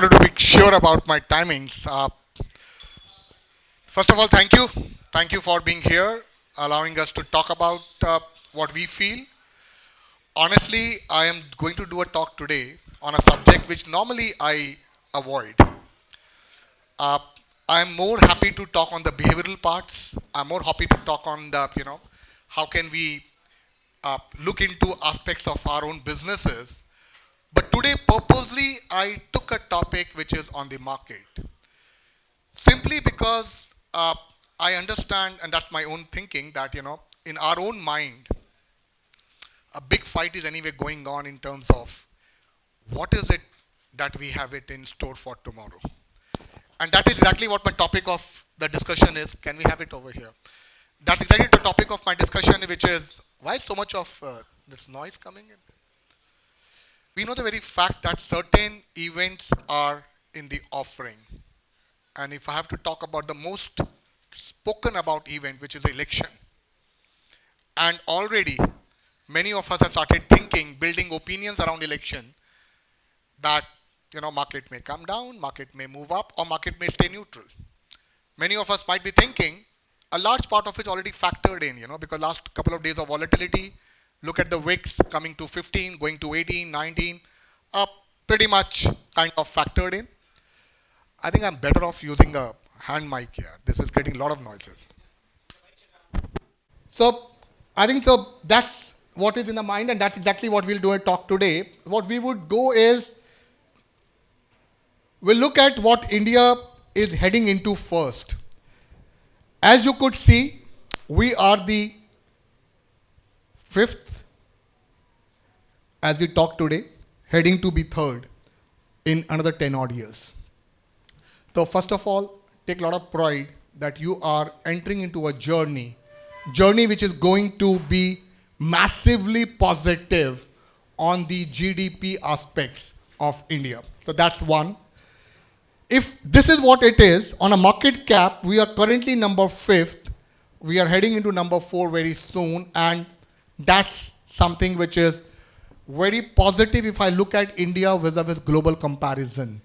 wanted to be sure about my timings. First of all, thank you. Thank you for being here, allowing us to talk about what we feel. Honestly, I am going to do a talk today on a subject which normally I avoid. Uh, I am more happy to talk on the behavioral parts. I'm more happy to talk on the, how can we look into aspects of our own businesses. But today, purposely, I took a topic which is on the market. Simply because I understand, and that's my own thinking, that, in our own mind, a big fight is anyway going on in terms of what is it that we have it in store for tomorrow. And that is exactly what my topic of the discussion is. Can we have it over here? That's exactly the topic of my discussion, which is why so much of this noise coming in? We know the very fact that certain events are in the offering. And if I have to talk about the most spoken about event, which is the election, and already many of us have started thinking, building opinions around election, that market may come down, market may move up, or market may stay neutral. Many of us might be thinking a large part of it is already factored in, because last couple of days of volatility, look at the wicks coming to 15, going to 18, 19, pretty much kind of factored in. I think I'm better off using a hand mic here. This is getting a lot of noises. So I think so that's what is in the mind, and that's exactly what we'll do a talk today. What we would go is we'll look at what India is heading into first. As you could see, we are the fifth, as we talk today, heading to be third in another 10 odd years. So first of all, take a lot of pride that you are entering into a journey which is going to be massively positive on the GDP aspects of India. So that's one. If this is what it is, on a market cap, we are currently number 5th. We are heading into number 4 very soon, and that's something which is very positive if I look at India vis-a-vis global comparison.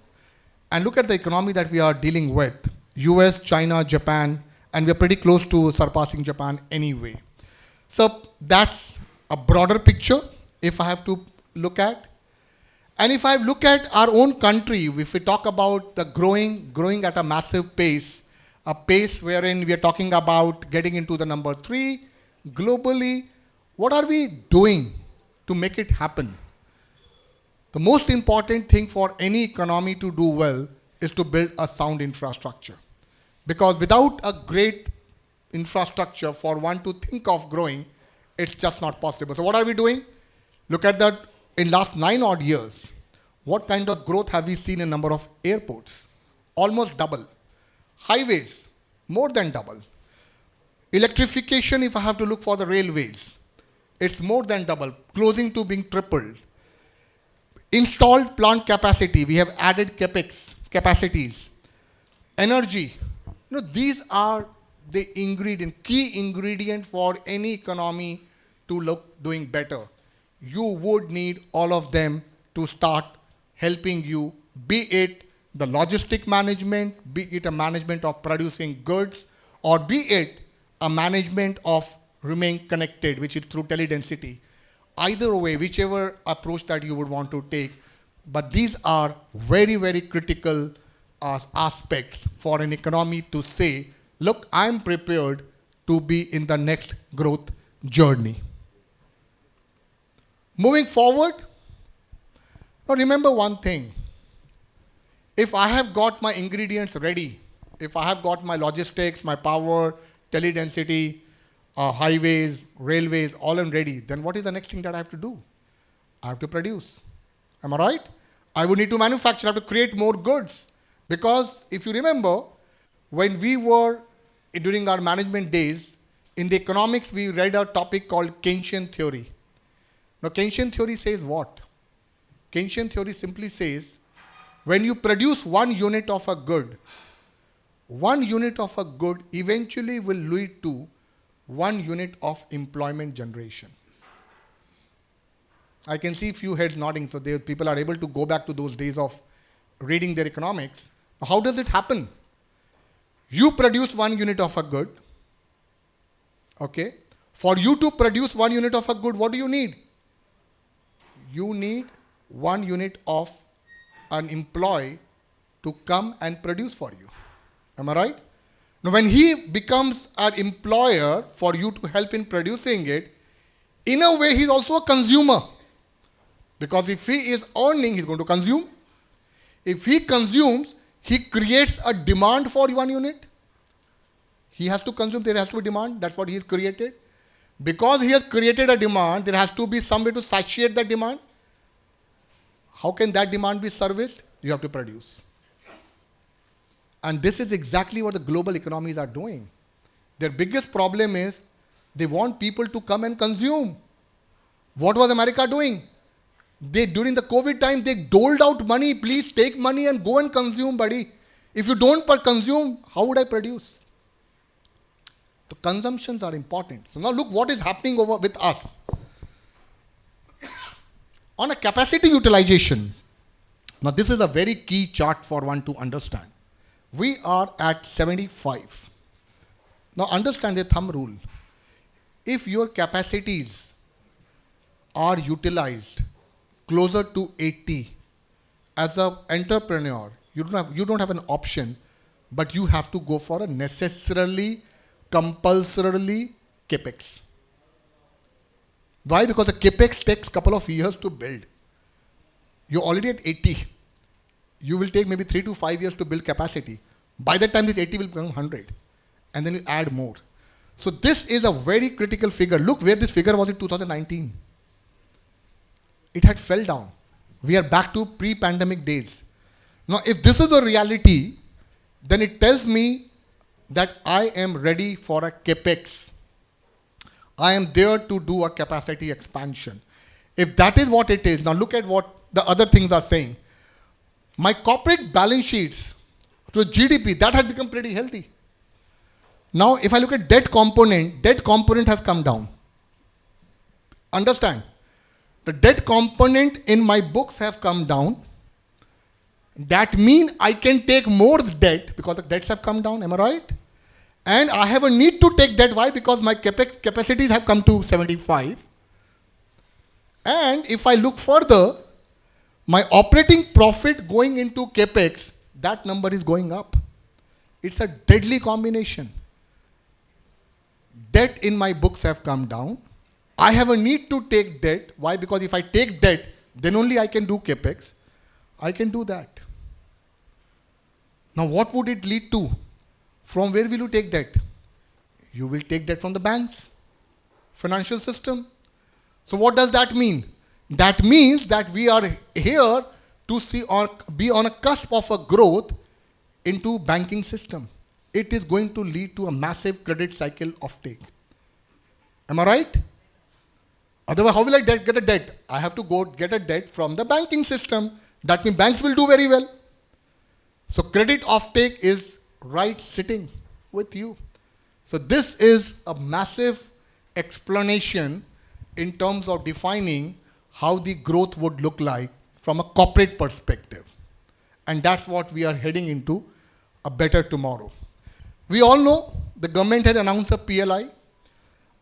And look at the economy that we are dealing with. US, China, Japan, and we're pretty close to surpassing Japan anyway. So that's a broader picture if I have to look at. And if I look at our own country, if we talk about the growing at a massive pace, a pace wherein we are talking about getting into the number 3 globally, what are we doing to make it happen? The most important thing for any economy to do well is to build a sound infrastructure. Because without a great infrastructure for one to think of growing, it's just not possible. So what are we doing? Look at that in last 9 odd years. What kind of growth have we seen in number of airports? Almost double. Highways, more than double. Electrification, if I have to look for the railways, it's more than double, closing to being tripled. Installed plant capacity, we have added capex capacities. Energy, these are the key ingredient for any economy to look doing better. You would need all of them to start helping you, be it the logistic management, be it a management of producing goods, or be it a management of remaining connected, which is through teledensity. Either way, whichever approach that you would want to take, but these are very, very critical aspects for an economy to say, look, I'm prepared to be in the next growth journey. Moving forward, now remember one thing. If I have got my ingredients ready, if I have got my logistics, my power, teledensity, highways, railways, all in ready, then what is the next thing that I have to do? I have to produce. Am I right? I would need to manufacture, I have to create more goods. Because if you remember, when we were during our management days, in the economics, we read a topic called Keynesian theory. Now, Keynesian theory says what? Keynesian theory simply says, when you produce 1 unit of a good, 1 unit of a good eventually will lead to 1 unit of employment generation. I can see few heads nodding, so people are able to go back to those days of reading their economics. How does it happen? You produce 1 unit of a good. Okay. For you to produce 1 unit of a good, what do you need? You need 1 unit of an employee to come and produce for you. Am I right? Now, when he becomes an employer for you to help in producing it, in a way, he's also a consumer. Because if he is earning, he's going to consume. If he consumes, he creates a demand for 1 unit. He has to consume, there has to be demand. That's what he has created. Because he has created a demand, there has to be some way to satiate that demand. How can that demand be serviced? You have to produce. And this is exactly what the global economies are doing. Their biggest problem is they want people to come and consume. What was America doing? During the COVID time, they doled out money. Please take money and go and consume, buddy. If you don't consume, how would I produce? The consumptions are important. So now look what is happening over with us. On a capacity utilization, now this is a very key chart for one to understand. We are at 75. Now understand the thumb rule. If your capacities are utilized closer to 80, as an entrepreneur, you don't have an option, but you have to go for a necessarily, compulsorily capex. Why? Because the capex takes a couple of years to build. You're already at 80. You will take maybe 3 to 5 years to build capacity. By that time, this 80 will become 100. And then you add more. So this is a very critical figure. Look where this figure was in 2019. It had fell down. We are back to pre-pandemic days. Now, if this is a reality, then it tells me that I am ready for a capex. I am there to do a capacity expansion. If that is what it is, now look at what the other things are saying. My corporate balance sheets to GDP, that has become pretty healthy. Now, if I look at debt component has come down. Understand? The debt component in my books have come down. That means I can take more debt because the debts have come down. Am I right? And I have a need to take debt. Why? Because my capex capacities have come to 75. And if I look further, my operating profit going into capex, that number is going up. It's a deadly combination. Debt in my books have come down. I have a need to take debt. Why? Because if I take debt, then only I can do capex. I can do that. Now what would it lead to? From where will you take debt? You will take debt from the banks, financial system. So what does that mean? That means that we are here to see or be on a cusp of a growth into banking system. It is going to lead to a massive credit cycle offtake. Am I right? Otherwise, how will I get a debt? I have to go get a debt from the banking system. That means banks will do very well. So credit offtake is right sitting with you. So this is a massive explanation in terms of defining how the growth would look like from a corporate perspective. And that's what we are heading into, a better tomorrow. We all know the government had announced a PLI.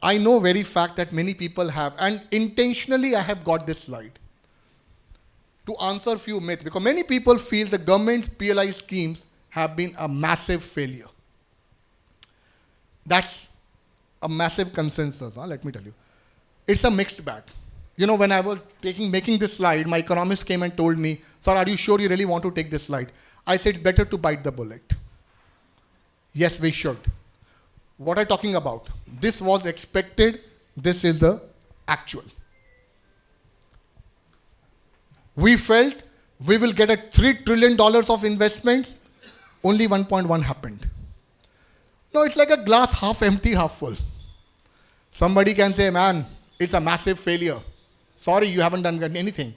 I know very fact that many people have, and intentionally I have got this slide to answer a few myths, because many people feel the government's PLI schemes have been a massive failure. That's a massive consensus, let me tell you. It's a mixed bag. You know, when I was making this slide, my economist came and told me, sir, are you sure you really want to take this slide? I said, it's better to bite the bullet. Yes, we should. What are you talking about? This was expected. This is the actual. We felt we will get a $3 trillion of investments. Only 1.1 happened. No, it's like a glass half empty, half full. Somebody can say, man, it's a massive failure. Sorry, you haven't done anything.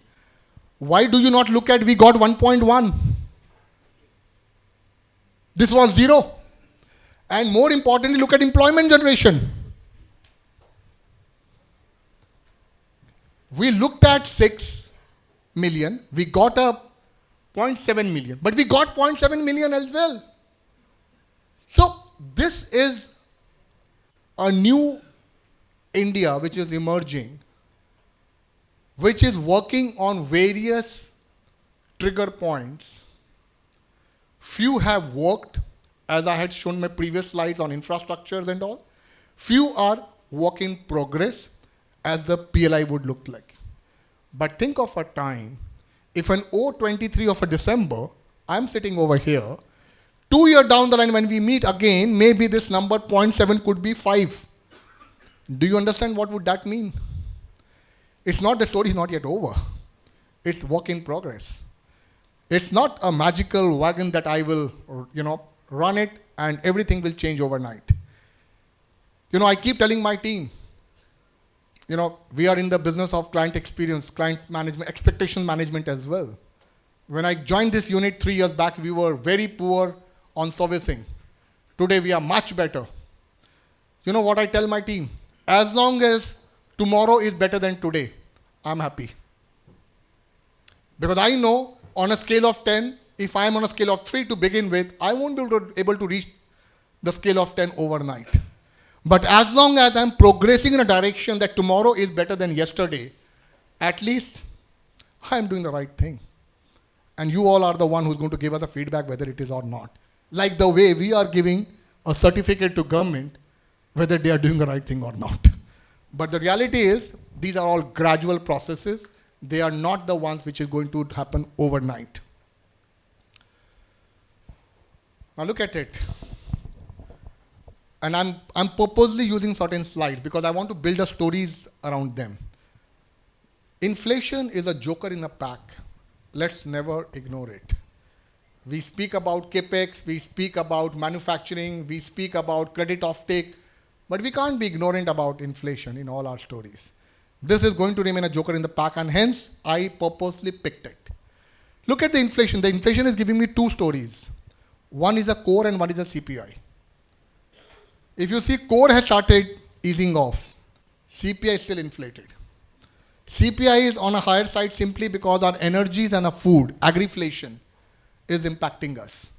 Why do you not look at we got 1.1? This was 0. And more importantly, look at employment generation. We looked at 6 million. We got a zero point 0.7 million. But we got 0.7 million as well. So this is a new India which is emerging, which is working on various trigger points. Few have worked, as I had shown my previous slides on infrastructures and all. Few are work in progress, as the PLI would look like. But think of a time, if an 023 of a December, I'm sitting over here, 2 years down the line when we meet again, maybe this number 0.7 could be 5. Do you understand what would that mean? It's not, the story is not yet over. It's work in progress. It's not a magical wagon that I will, run it and everything will change overnight. I keep telling my team, we are in the business of client experience, client management, expectation management as well. When I joined this unit 3 years back, we were very poor on servicing. Today we are much better. You know what I tell my team? As long as tomorrow is better than today, I'm happy. Because I know on a scale of 10, if I'm on a scale of 3 to begin with, I won't be able to reach the scale of 10 overnight. But as long as I'm progressing in a direction that tomorrow is better than yesterday, at least I'm doing the right thing. And you all are the one who's going to give us a feedback whether it is or not. Like the way we are giving a certificate to government whether they are doing the right thing or not. But the reality is, these are all gradual processes. They are not the ones which is going to happen overnight. Now look at it. And I'm purposely using certain slides because I want to build stories around them. Inflation is a joker in a pack. Let's never ignore it. We speak about capex, we speak about manufacturing, we speak about credit offtake, but we can't be ignorant about inflation in all our stories. This is going to remain a joker in the pack, and hence I purposely picked it. Look at the inflation. The inflation is giving me 2 stories. One is a core and one is a CPI. If you see, core has started easing off. CPI is still inflated. CPI is on a higher side simply because our energies and our food, agriflation, is impacting us.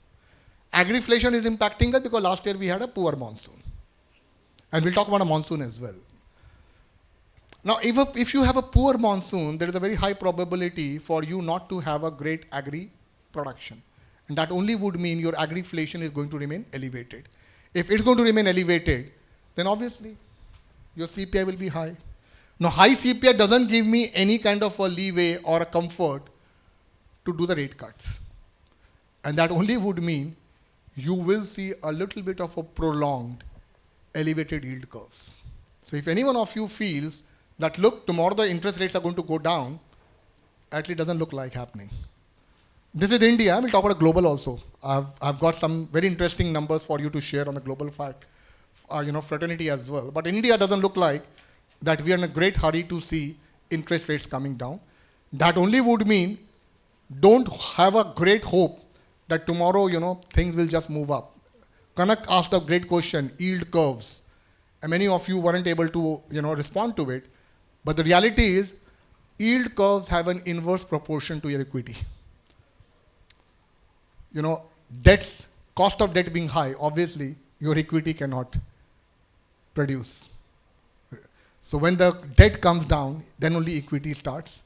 Agriflation is impacting us because last year we had a poor monsoon. And we'll talk about a monsoon as well. Now, if you have a poor monsoon, there is a very high probability for you not to have a great agri production. And that only would mean your agriflation is going to remain elevated. If it's going to remain elevated, then obviously your CPI will be high. Now, high CPI doesn't give me any kind of a leeway or a comfort to do the rate cuts. And that only would mean you will see a little bit of a prolonged elevated yield curves. So if any one of you feels that, look, tomorrow the interest rates are going to go down, actually doesn't look like happening. This is India. We'll talk about global also. I've got some very interesting numbers for you to share on the global fraternity as well. But India doesn't look like that we are in a great hurry to see interest rates coming down. That only would mean don't have a great hope that tomorrow, things will just move up. Kanak asked a great question, yield curves. And many of you weren't able to, respond to it. But the reality is, yield curves have an inverse proportion to your equity. Debts, cost of debt being high, obviously, your equity cannot produce. So when the debt comes down, then only equity starts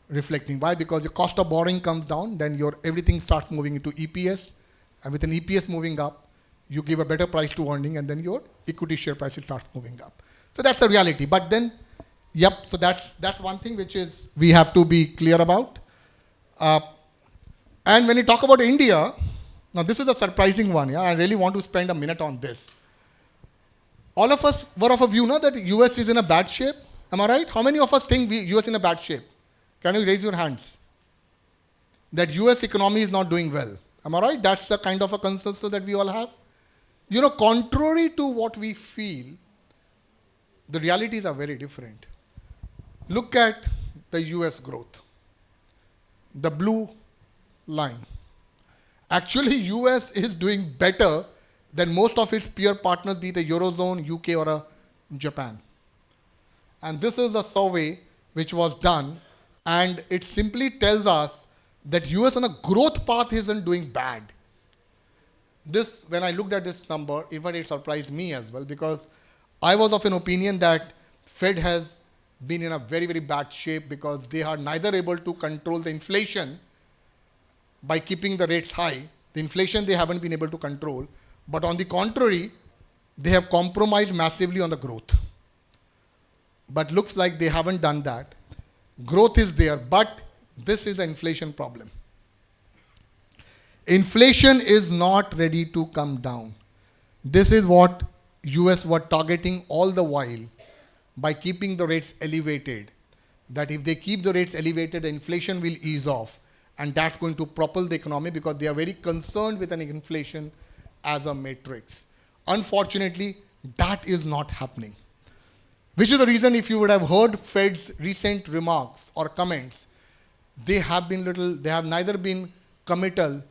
reflecting. Why? Because your cost of borrowing comes down, then your everything starts moving into EPS. And with an EPS moving up, you give a better price to earning, and then your equity share price starts moving up. So that's the reality. But then, so that's one thing which is we have to be clear about. And when you talk about India, now this is a surprising one. I really want to spend a minute on this. All of us were of a view that US is in a bad shape. Am I right? How many of us think US in a bad shape? Can you raise your hands? That US economy is not doing well. Am I right? That's the kind of a consensus that we all have. Contrary to what we feel, the realities are very different. Look at the US growth. The blue line. Actually, US is doing better than most of its peer partners, be it the Eurozone, UK or Japan. And this is a survey which was done, and it simply tells us that US on a growth path isn't doing bad. This, when I looked at this number, even it surprised me as well, because I was of an opinion that Fed has been in a very, very bad shape because they are neither able to control the inflation by keeping the rates high. The inflation they haven't been able to control, but on the contrary, they have compromised massively on the growth. But looks like they haven't done that. Growth is there, but this is the inflation problem. Inflation is not ready to come down. This is what US were targeting all the while by keeping the rates elevated. That if they keep the rates elevated, the inflation will ease off. And that's going to propel the economy because they are very concerned with an inflation as a matrix. Unfortunately, that is not happening. Which is the reason if you would have heard Fed's recent remarks or comments, they have neither been committal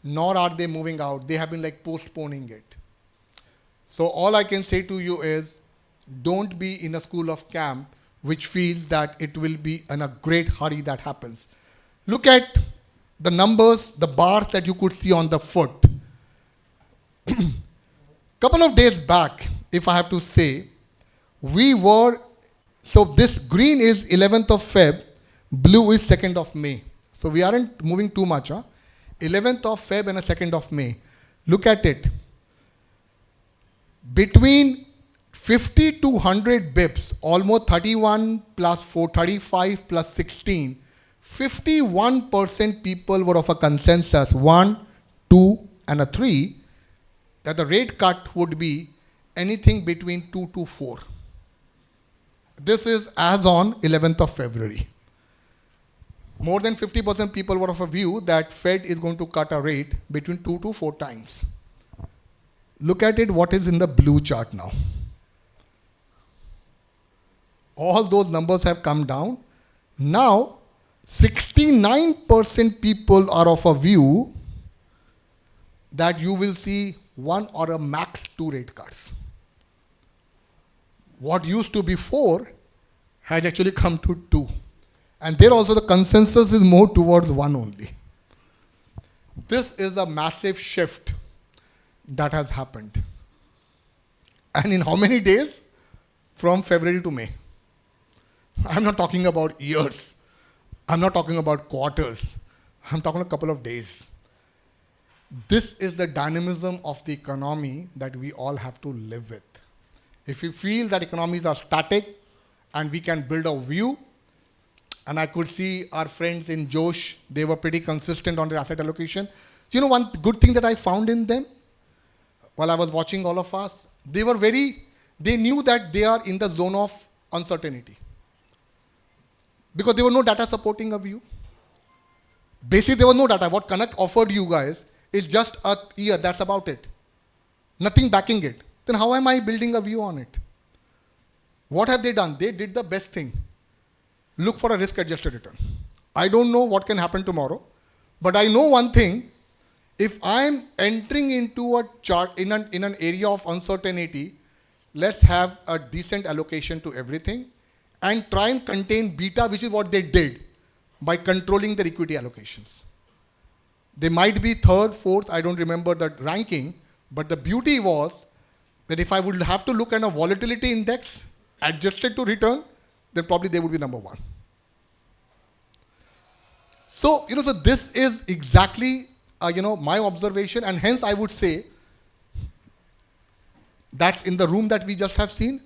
nor are they moving out. They have been like postponing it. So all I can say to you is, don't be in a school of camp which feels that it will be in a great hurry that happens. Look at the numbers, the bars that you could see on the foot. Couple of days back, if I have to say, so this green is 11th of Feb, blue is 2nd of May. So we aren't moving too much. 11th of Feb and a 2nd of May. Look at it. Between 50 to 100 bips, almost 31 plus 4, 35 plus 16, 51% people were of a consensus, 1, 2, and a 3, that the rate cut would be anything between 2 to 4. This is as on 11th of February. More than 50% people were of a view that Fed is going to cut a rate between 2 to 4 times. Look at it, what is in the blue chart now. All those numbers have come down. Now, 69% people are of a view that you will see 1 or a max 2 rate cuts. What used to be 4 has actually come to 2. And there also the consensus is more towards 1 only. This is a massive shift that has happened. And in how many days? From February to May. I'm not talking about years. I'm not talking about quarters. I'm talking a couple of days. This is the dynamism of the economy that we all have to live with. If we feel that economies are static and we can build a view, and I could see our friends in Josh, they were pretty consistent on their asset allocation. So, you know, one good thing that I found in them, while I was watching all of us, they knew that they are in the zone of uncertainty. Because there was no data supporting a view. Basically, there was no data. What Connect offered you guys is just a year, that's about it. Nothing backing it. Then how am I building a view on it? What have they done? They did the best thing. Look for a risk-adjusted return. I don't know what can happen tomorrow, but I know one thing. If I'm entering into a chart in an area of uncertainty, let's have a decent allocation to everything and try and contain beta, which is what they did by controlling their equity allocations. They might be 3rd, 4th, I don't remember the ranking, but the beauty was that if I would have to look at a volatility index adjusted to return, then probably they would be number 1. So, so this is exactly, my observation, and hence I would say that's in the room that we just have seen.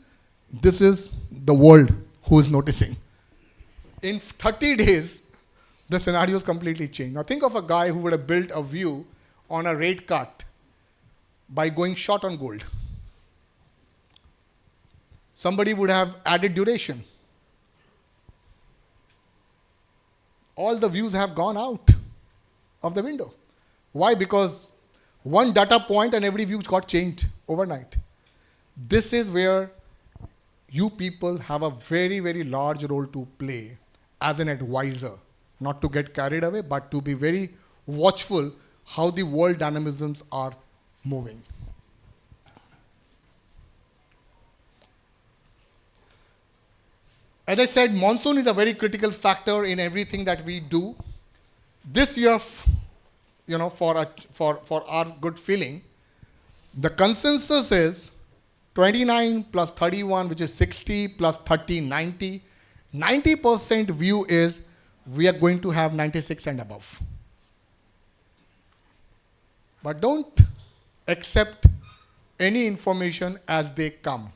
This is the world who is noticing. In 30 days, the scenario is completely changed. Now think of a guy who would have built a view on a rate cut by going short on gold. Somebody would have added duration. All the views have gone out of the window. Why? Because one data point and every view got changed overnight. This is where you people have a very, very large role to play as an advisor. Not to get carried away, but to be very watchful how the world dynamisms are moving. As I said, monsoon is a very critical factor in everything that we do. This year, for our good feeling, the consensus is 29 plus 31, which is 60 plus 30, 90. 90% view is we are going to have 96 and above. But don't accept any information as they come.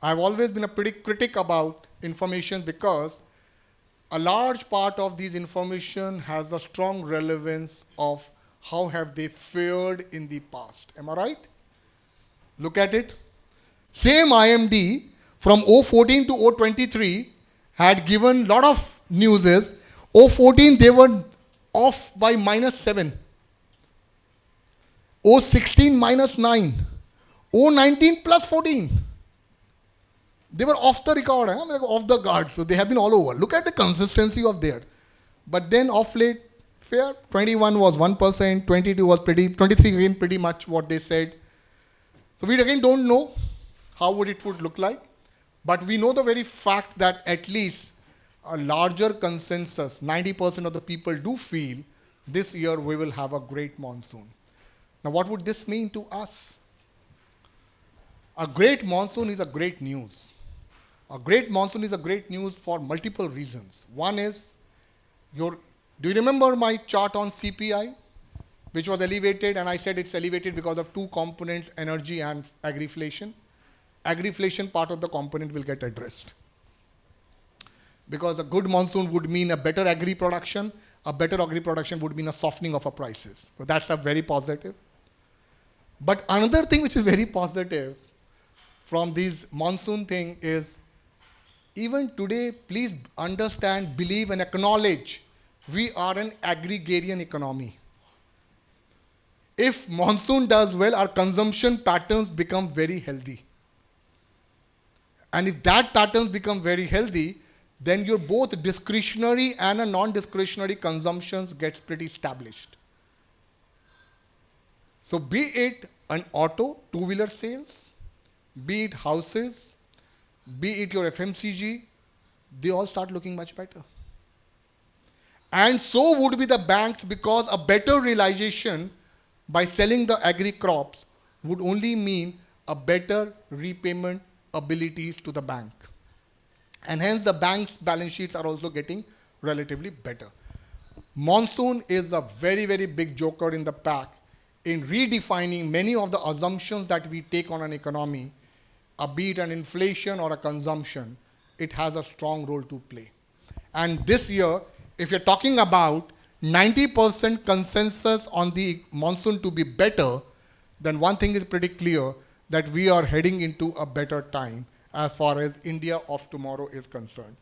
I've always been a pretty critic about information because a large part of these information has a strong relevance of how have they fared in the past. Am I right? Look at it. Same IMD from 014 to 023 had given lot of news. 014 they were off by -7. 016 -9. 019 +14. They were off the record, off the guard. So they have been all over. Look at the consistency of there. But then off late, fair. 21 was 1%, 22 was 23 again pretty much what they said. So we again don't know how it would look like. But we know the very fact that at least a larger consensus, 90% of the people do feel this year we will have a great monsoon. Now what would this mean to us? A great monsoon is a great news. A great monsoon is a great news for multiple reasons. One is, do you remember my chart on CPI, which was elevated, and I said it's elevated because of two components, energy and agriflation. Agriflation part of the component will get addressed. Because a good monsoon would mean a better agri production. A better agri production would mean a softening of our prices. So that's a very positive. But another thing which is very positive from this monsoon thing is, even today, please understand, believe and acknowledge, we are an agrarian economy. If monsoon does well, our consumption patterns become very healthy. And if that patterns become very healthy, then your both discretionary and a non-discretionary consumptions gets pretty established. So be it an auto, two-wheeler sales, be it houses, be it your FMCG, they all start looking much better. And so would be the banks, because a better realization by selling the agri crops would only mean a better repayment abilities to the bank. And hence the bank's balance sheets are also getting relatively better. Monsoon is a very, very big joker in the pack in redefining many of the assumptions that we take on an economy, be it an inflation or a consumption. It has a strong role to play. And this year, if you're talking about 90% consensus on the monsoon to be better, then one thing is pretty clear, that we are heading into a better time as far as India of tomorrow is concerned.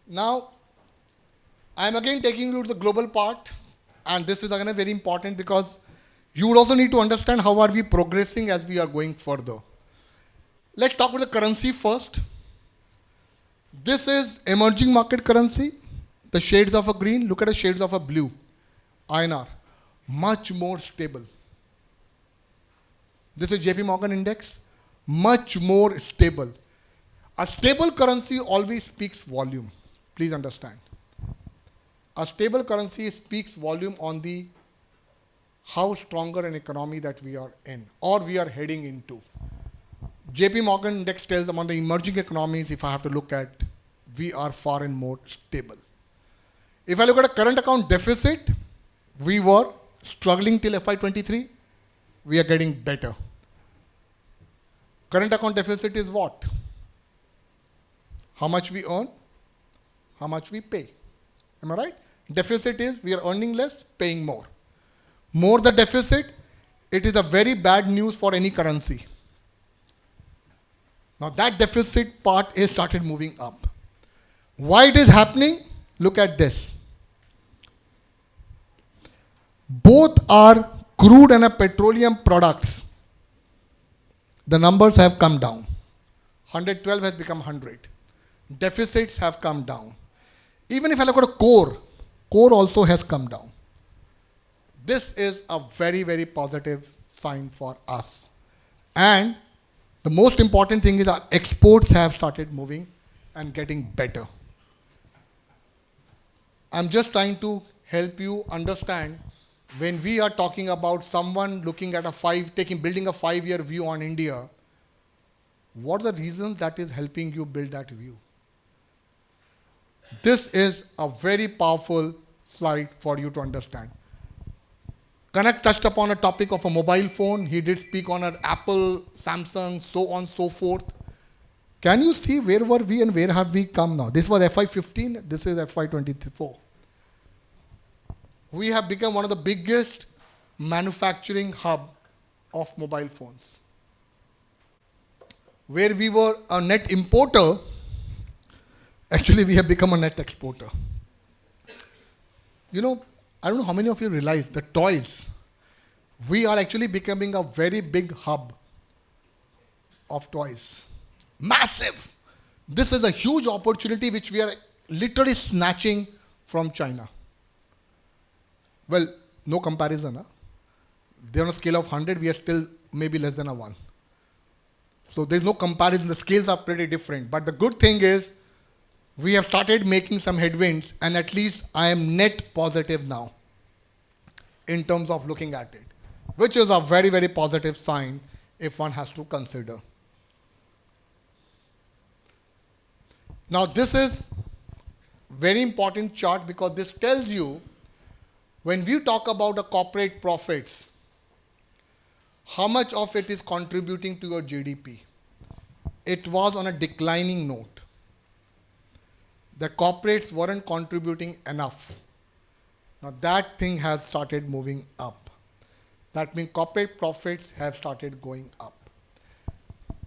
Now, I'm again taking you to the global part, and this is again very important because you would also need to understand how are we progressing as we are going further. Let's talk about the currency first. This is emerging market currency. The shades of a green, look at the shades of a blue. INR, much more stable. This is JP Morgan index, much more stable. A stable currency always speaks volume. Please understand. A stable currency speaks volume on the how stronger an economy that we are in or we are heading into. JP Morgan index tells among the emerging economies, if I have to look at, we are far and more stable. If I look at a current account deficit, we were struggling till FY23. We are getting better. Current account deficit is what? How much we earn, how much we pay. Am I right? Deficit is we are earning less, paying more. More the deficit, it is a very bad news for any currency. Now that deficit part is started moving up. Why it is happening? Look at this. Both are crude and petroleum products. The numbers have come down. 112 has become 100. Deficits have come down. Even if I look at a core also has come down. This is a very, very positive sign for us. And The most important thing is our exports have started moving and getting better. I'm just trying to help you understand when we are talking about someone looking at building a 5-year view on India, what are the reasons that is helping you build that view? This is a very powerful slide for you to understand. Kanak touched upon a topic of a mobile phone. He did speak on an Apple, Samsung, so on, so forth. Can you see where were we and where have we come now? This was FY15, this is FY24. We have become one of the biggest manufacturing hub of mobile phones. Where we were a net importer, actually we have become a net exporter. You know, I don't know how many of you realize the toys. We are actually becoming a very big hub of toys. Massive. This is a huge opportunity which we are literally snatching from China. Well, no comparison. Huh? They're on a scale of 100, we are still maybe less than a 1. So there's no comparison. The scales are pretty different. But the good thing is, we have started making some headwinds, and at least I am net positive now in terms of looking at it, which is a very, very positive sign if one has to consider. Now this is very important chart because this tells you when we talk about the corporate profits, how much of it is contributing to your GDP. It was on a declining note. The corporates weren't contributing enough. Now that thing has started moving up. That means corporate profits have started going up.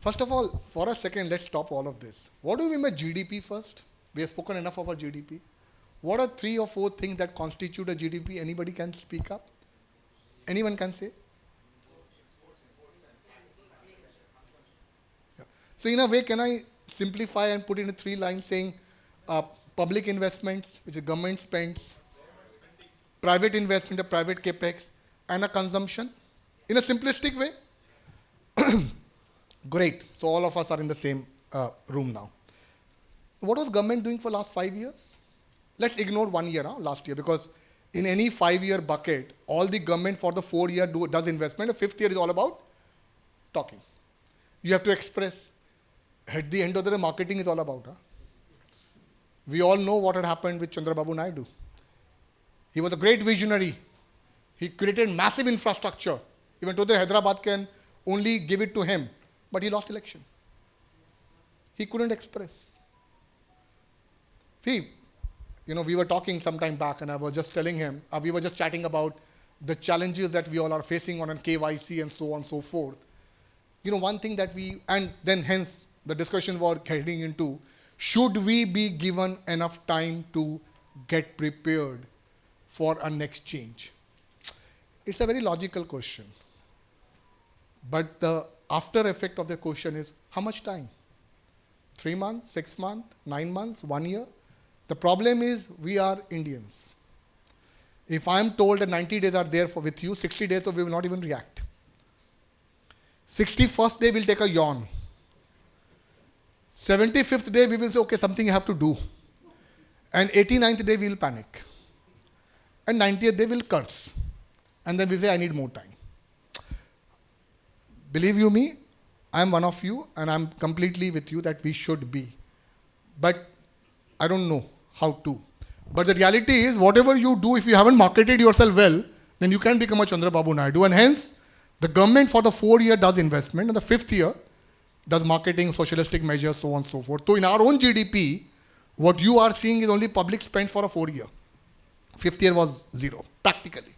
First of all, for a second, let's stop all of this. What do we mean by GDP first? We have spoken enough about GDP. What are 3 or 4 things that constitute a GDP? Anybody can speak up? Anyone can say? Yeah. So in a way, can I simplify and put in 3 lines saying public investments, which is government spends, private investment, a private capex, and a consumption? In a simplistic way? Great. So all of us are in the same room now. What was government doing for last 5 years? Let's ignore 1 year, last year, because in any 5-year bucket, all the government for the 4 year does investment. The 5th year is all about talking. You have to express. At the end of the day, marketing is all about. We all know what had happened with Chandrababu Naidu. He was a great visionary. He created massive infrastructure. Even though Hyderabad can only give it to him, but he lost election. He couldn't express. See, we were talking some time back and I was just telling him, we were just chatting about the challenges that we all are facing on KYC and so on and so forth. One thing that and then hence the discussion was heading into, should we be given enough time to get prepared for a next change? It's a very logical question. But the after effect of the question is, how much time? 3 months, 6 months, 9 months, 1 year? The problem is, we are Indians. If I am told that 90 days are there with you, 60 days we will not even react. 61st day we'll take a yawn. 75th day we will say, okay, something I have to do. And 89th day we will panic. And 90th day we'll curse. And then we'll say, I need more time. Believe you me, I am one of you and I'm completely with you that we should be. But I don't know how to. But the reality is, whatever you do, if you haven't marketed yourself well, then you can become a Chandrababu Naidu. And hence, the government for the 4 year does investment, and the 5th year does marketing, socialistic measures, so on and so forth. So in our own GDP, what you are seeing is only public spend for a 4 year. 5th year was 0, practically.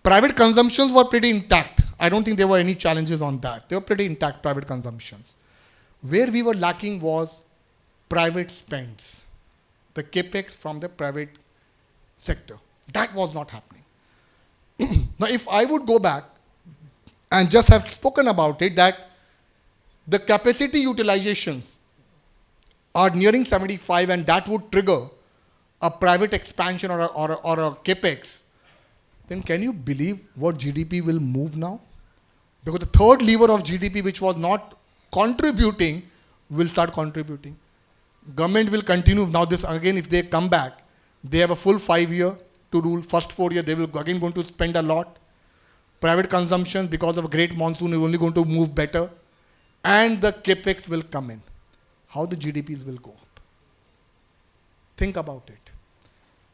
Private consumptions were pretty intact. I don't think there were any challenges on that. They were pretty intact, private consumptions. Where we were lacking was private spends, the capex from the private sector. That was not happening. Now, if I would go back and just have spoken about it, that the capacity utilizations are nearing 75 and that would trigger a private expansion or a capex, then can you believe what GDP will move now? Because the third lever of GDP, which was not contributing, will start contributing. Government will continue. Now this again, if they come back, they have a full 5 year to rule. First 4 year, they will again going to spend a lot. Private consumption, because of a great monsoon, is only going to move better. And the capex will come in. How the GDPs will go up. Think about it.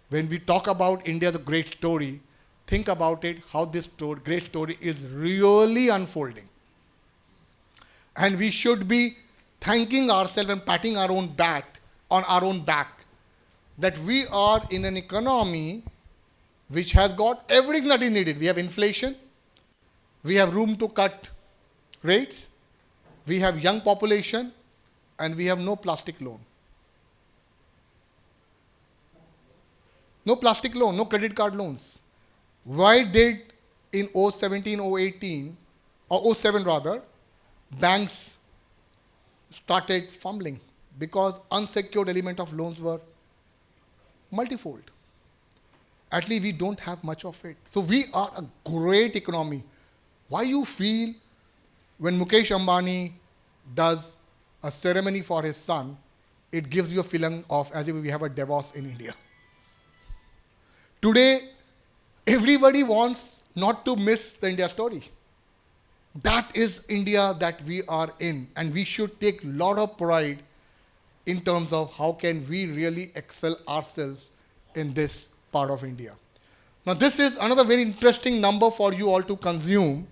When we talk about India, the great story, think about it, how this great story is really unfolding. And we should be thanking ourselves and patting our own back on our own back that we are in an economy which has got everything that is needed. We have inflation, we have room to cut rates, we have young population, and we have no plastic loan. No plastic loan, no credit card loans. Why did in 017, 018, or 07 rather, banks started fumbling? Because unsecured element of loans were multifold. At least we don't have much of it. So we are a great economy. Why you feel when Mukesh Ambani does a ceremony for his son, it gives you a feeling of as if we have a Davos in India. Today, everybody wants not to miss the India story. That is India that we are in, and we should take a lot of pride in terms of how can we really excel ourselves in this part of India. Now this is another very interesting number for you all to consume.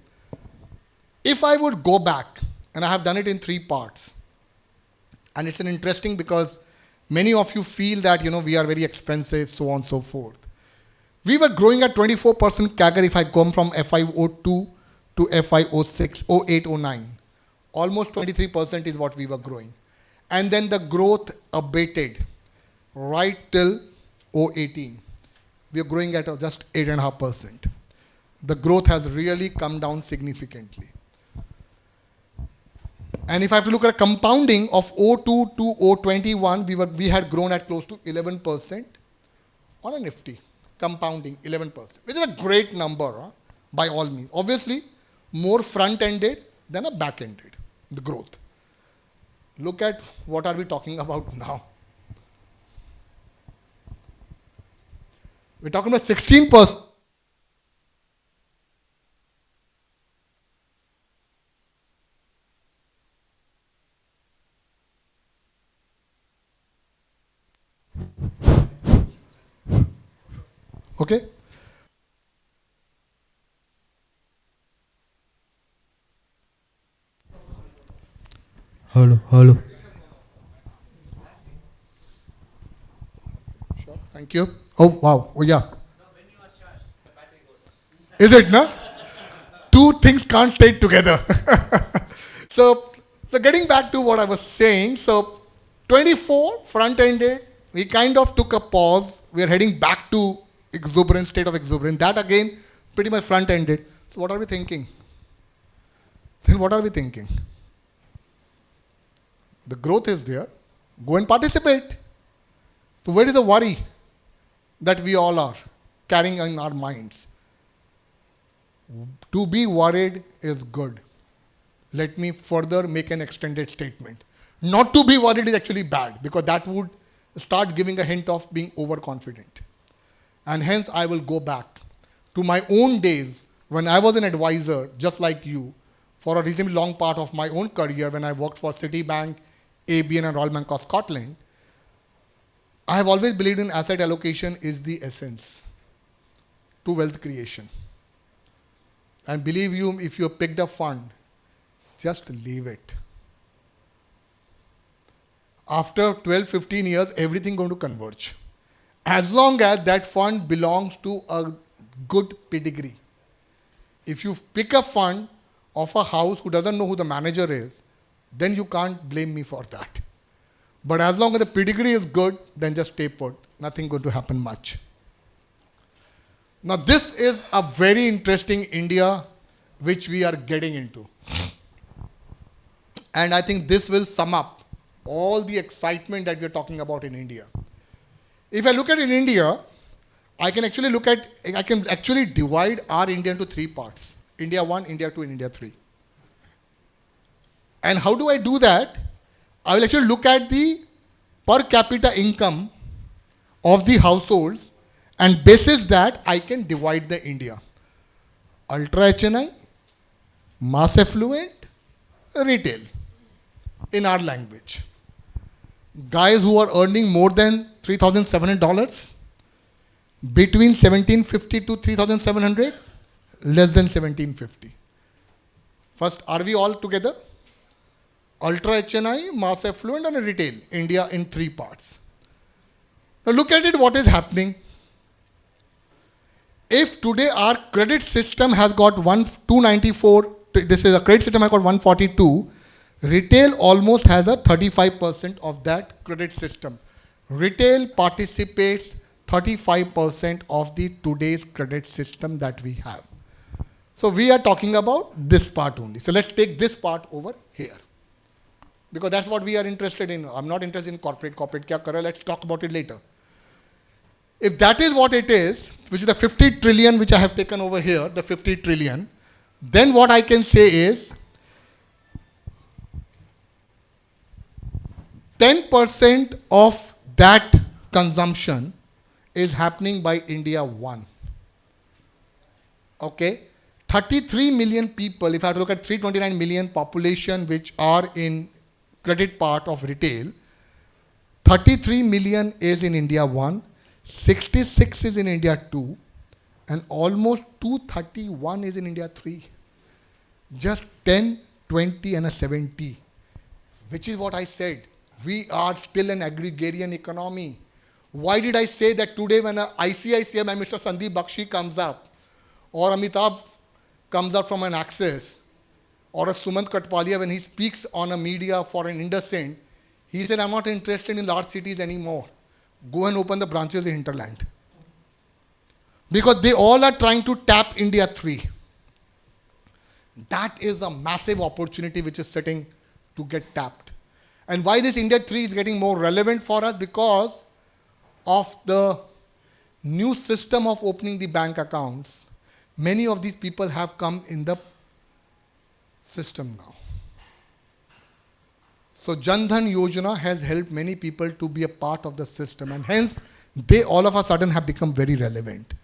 If I would go back, and I have done it in 3 parts, and it's an interesting because many of you feel that we are very expensive, so on and so forth. We were growing at 24% CAGR if I come from FY02 to FY06, 08, 09. Almost 23% is what we were growing. And then the growth abated right till 018. We are growing at just 8.5%. The growth has really come down significantly. And if I have to look at a compounding of 02 to 021, we had grown at close to 11% on a Nifty. Compounding 11%, which is a great number by all means. Obviously, more front-ended than a back-ended, the growth. Look at what are we talking about now. We're talking about 16%. Okay? Hello. Sure, thank you. Oh, wow. Oh, yeah. Is it, no? Two things can't stay together. So getting back to what I was saying, so 24 front-ended, we kind of took a pause. We are heading back to exuberance, state of exuberance. That again, pretty much front-ended. So what are we thinking? Then what are we thinking? The growth is there. Go and participate. So where is the worry that we all are carrying in our minds? To be worried is good. Let me further make an extended statement. Not to be worried is actually bad, because that would start giving a hint of being overconfident. And hence I will go back to my own days when I was an advisor, just like you, for a reasonably long part of my own career when I worked for Citibank, ABN and Royal Bank of Scotland. I have always believed in asset allocation is the essence to wealth creation. And believe you, if you have picked a fund, just leave it. After 12, 15 years, everything going to converge. As long as that fund belongs to a good pedigree. If you pick a fund of a house who doesn't know who the manager is, then you can't blame me for that. But as long as the pedigree is good, then just stay put. Nothing going to happen much. Now this is a very interesting India which we are getting into. And I think this will sum up all the excitement that we are talking about in India. If I look at in India, I can actually divide our India into 3 parts. India 1, India 2 and India 3. And how do I do that? I will actually look at the per capita income of the households, and basis that I can divide the India. Ultra HNI, mass affluent, retail in our language. Guys who are earning more than $3,700, between 1750 to 3,700, less than 1750. First, are we all together? Ultra HNI, mass affluent, and retail. India in three parts. Now look at it, what is happening. If today our credit system has got 294, this is a credit system has got 142, retail almost has a 35% of that credit system. Retail participates 35% of the today's credit system that we have. So we are talking about this part only. So let's take this part over here, because that's what we are interested in. I'm not interested in corporate. Corporate kya kar, let's talk about it later. If that is what it is, which is the 50 trillion which I have taken over here, the 50 trillion, then what I can say is 10% of that consumption is happening by India 1. Okay? 33 million people, if I look at 329 million population which are in credit part of retail, 33 million is in India 1, 66 is in India 2, and almost 231 is in India 3. Just 10, 20 and a 70, which is what I said. We are still an agrarian economy. Why did I say that today when a ICICI by Mr. Sandeep Bakshi comes up, or Amitabh comes up from an Axis, or a Sumant Katpalia when he speaks on a media for an IndusInd, he said, I'm not interested in large cities anymore. Go and open the branches in hinterland. Because they all are trying to tap India 3. That is a massive opportunity which is sitting to get tapped. And why this India 3 is getting more relevant for us? Because of the new system of opening the bank accounts. Many of these people have come in the system now. So Jan Dhan Yojana has helped many people to be a part of the system, and hence they all of a sudden have become very relevant.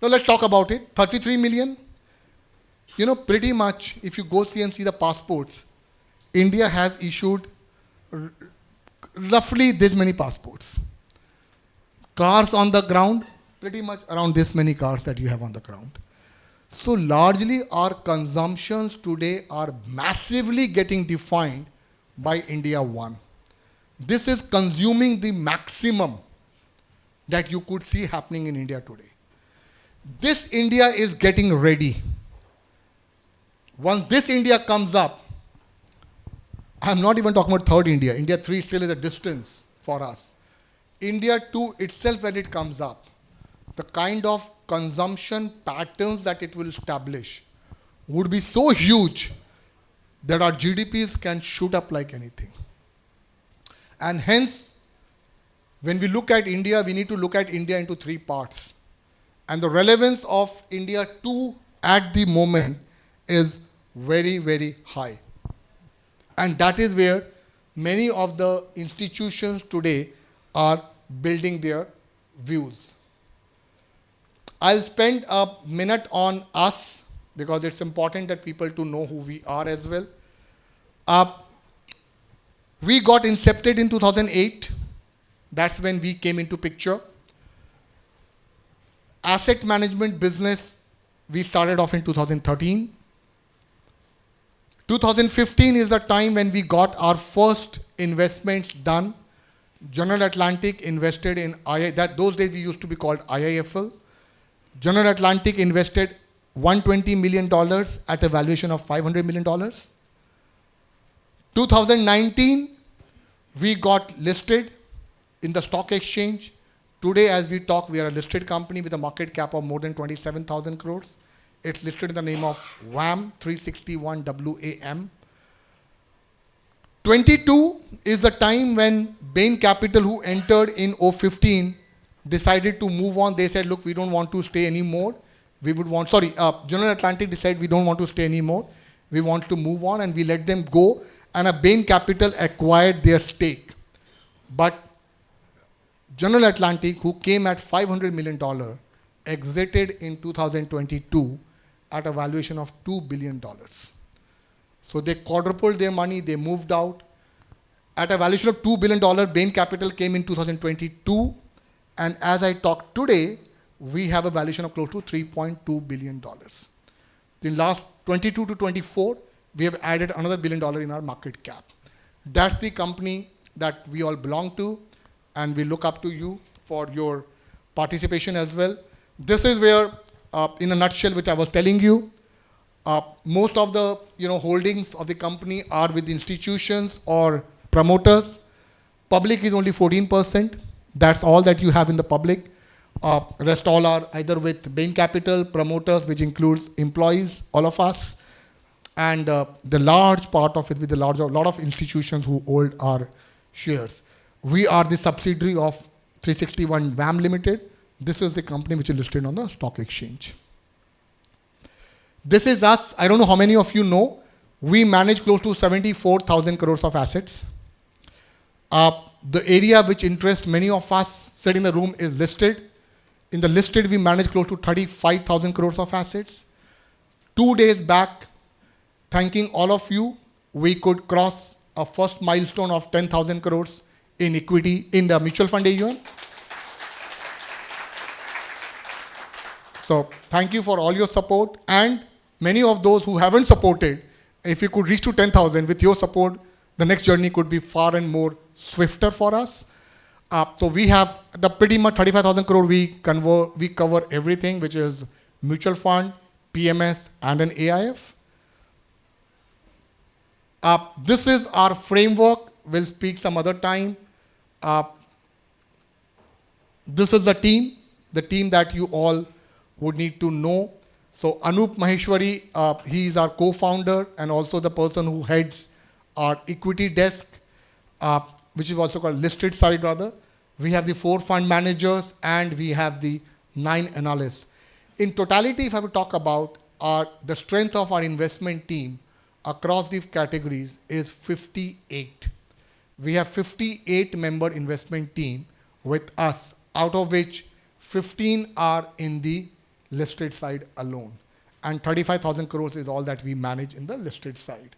Now let's talk about it. 33 million. You know, pretty much if you go see and see the passports, India has issued roughly this many passports. Cars on the ground, pretty much around this many cars that you have on the ground. So largely our consumptions today are massively getting defined by India 1. This is consuming the maximum that you could see happening in India today. This India is getting ready. Once this India comes up, I'm not even talking about third India. India 3 still is a distance for us. India 2 itself, when it comes up, the kind of consumption patterns that it will establish would be so huge that our GDPs can shoot up like anything. And hence, when we look at India, we need to look at India into three parts. And the relevance of India 2 at the moment is very, very high. And that is where many of the institutions today are building their views. I'll spend a minute on us because it's important that people to know who we are as well. We got incepted in 2008. That's when we came into picture. Asset management business, we started off in 2013. 2015 is the time when we got our first investments done. General Atlantic invested in those days we used to be called IIFL. General Atlantic invested $120 million at a valuation of $500 million. 2019, we got listed in the stock exchange. Today, as we talk, we are a listed company with a market cap of more than 27,000 crores. It's listed in the name of WAM, 361 WAM. 22 is the time when Bain Capital, who entered in 2015, decided to move on. They said, look, we don't want to stay anymore. General Atlantic decided we don't want to stay anymore. We want to move on, and we let them go. and a Bain Capital acquired their stake. But General Atlantic, who came at $500 million, exited in 2022 at a valuation of $2 billion. So they quadrupled their money, they moved out. At a valuation of $2 billion, Bain Capital came in 2022. And as I talk today, we have a valuation of close to $3.2 billion. In last 22 to 24, we have added another $1 billion in our market cap. That's the company that we all belong to, and we look up to you for your participation as well. This is where, in a nutshell, which I was telling you, most of the holdings of the company are with institutions or promoters. Public is only 14%. That's all that you have in the public. Rest all are either with Bain Capital, promoters, which includes employees, all of us, and the large part of it with a lot of institutions who hold our shares. We are the subsidiary of 361 WAM Limited. This is the company which is listed on the stock exchange. This is us. I don't know how many of you know. We manage close to 74,000 crores of assets. The area which interests many of us sitting in the room is listed. In the listed, we manage close to 35,000 crores of assets. 2 days back, thanking all of you, we could cross a first milestone of 10,000 crores in equity in the mutual fund AUM. So thank you for all your support, and many of those who haven't supported, if you could reach to 10,000 with your support, the next journey could be far and more swifter for us. So we have the pretty much 35,000 crore, we cover everything, which is mutual fund, PMS, and an AIF. This is our framework. We'll speak some other time. This is the team that you all would need to know. So Anup Maheshwari, he is our co-founder and also the person who heads our equity desk, which is also called listed side rather. We have the 4 fund managers and we have the 9 analysts. In totality, if I would talk about the strength of our investment team across these categories is 58. We have 58 member investment team with us, out of which 15 are in the listed side alone. And 35,000 crores is all that we manage in the listed side.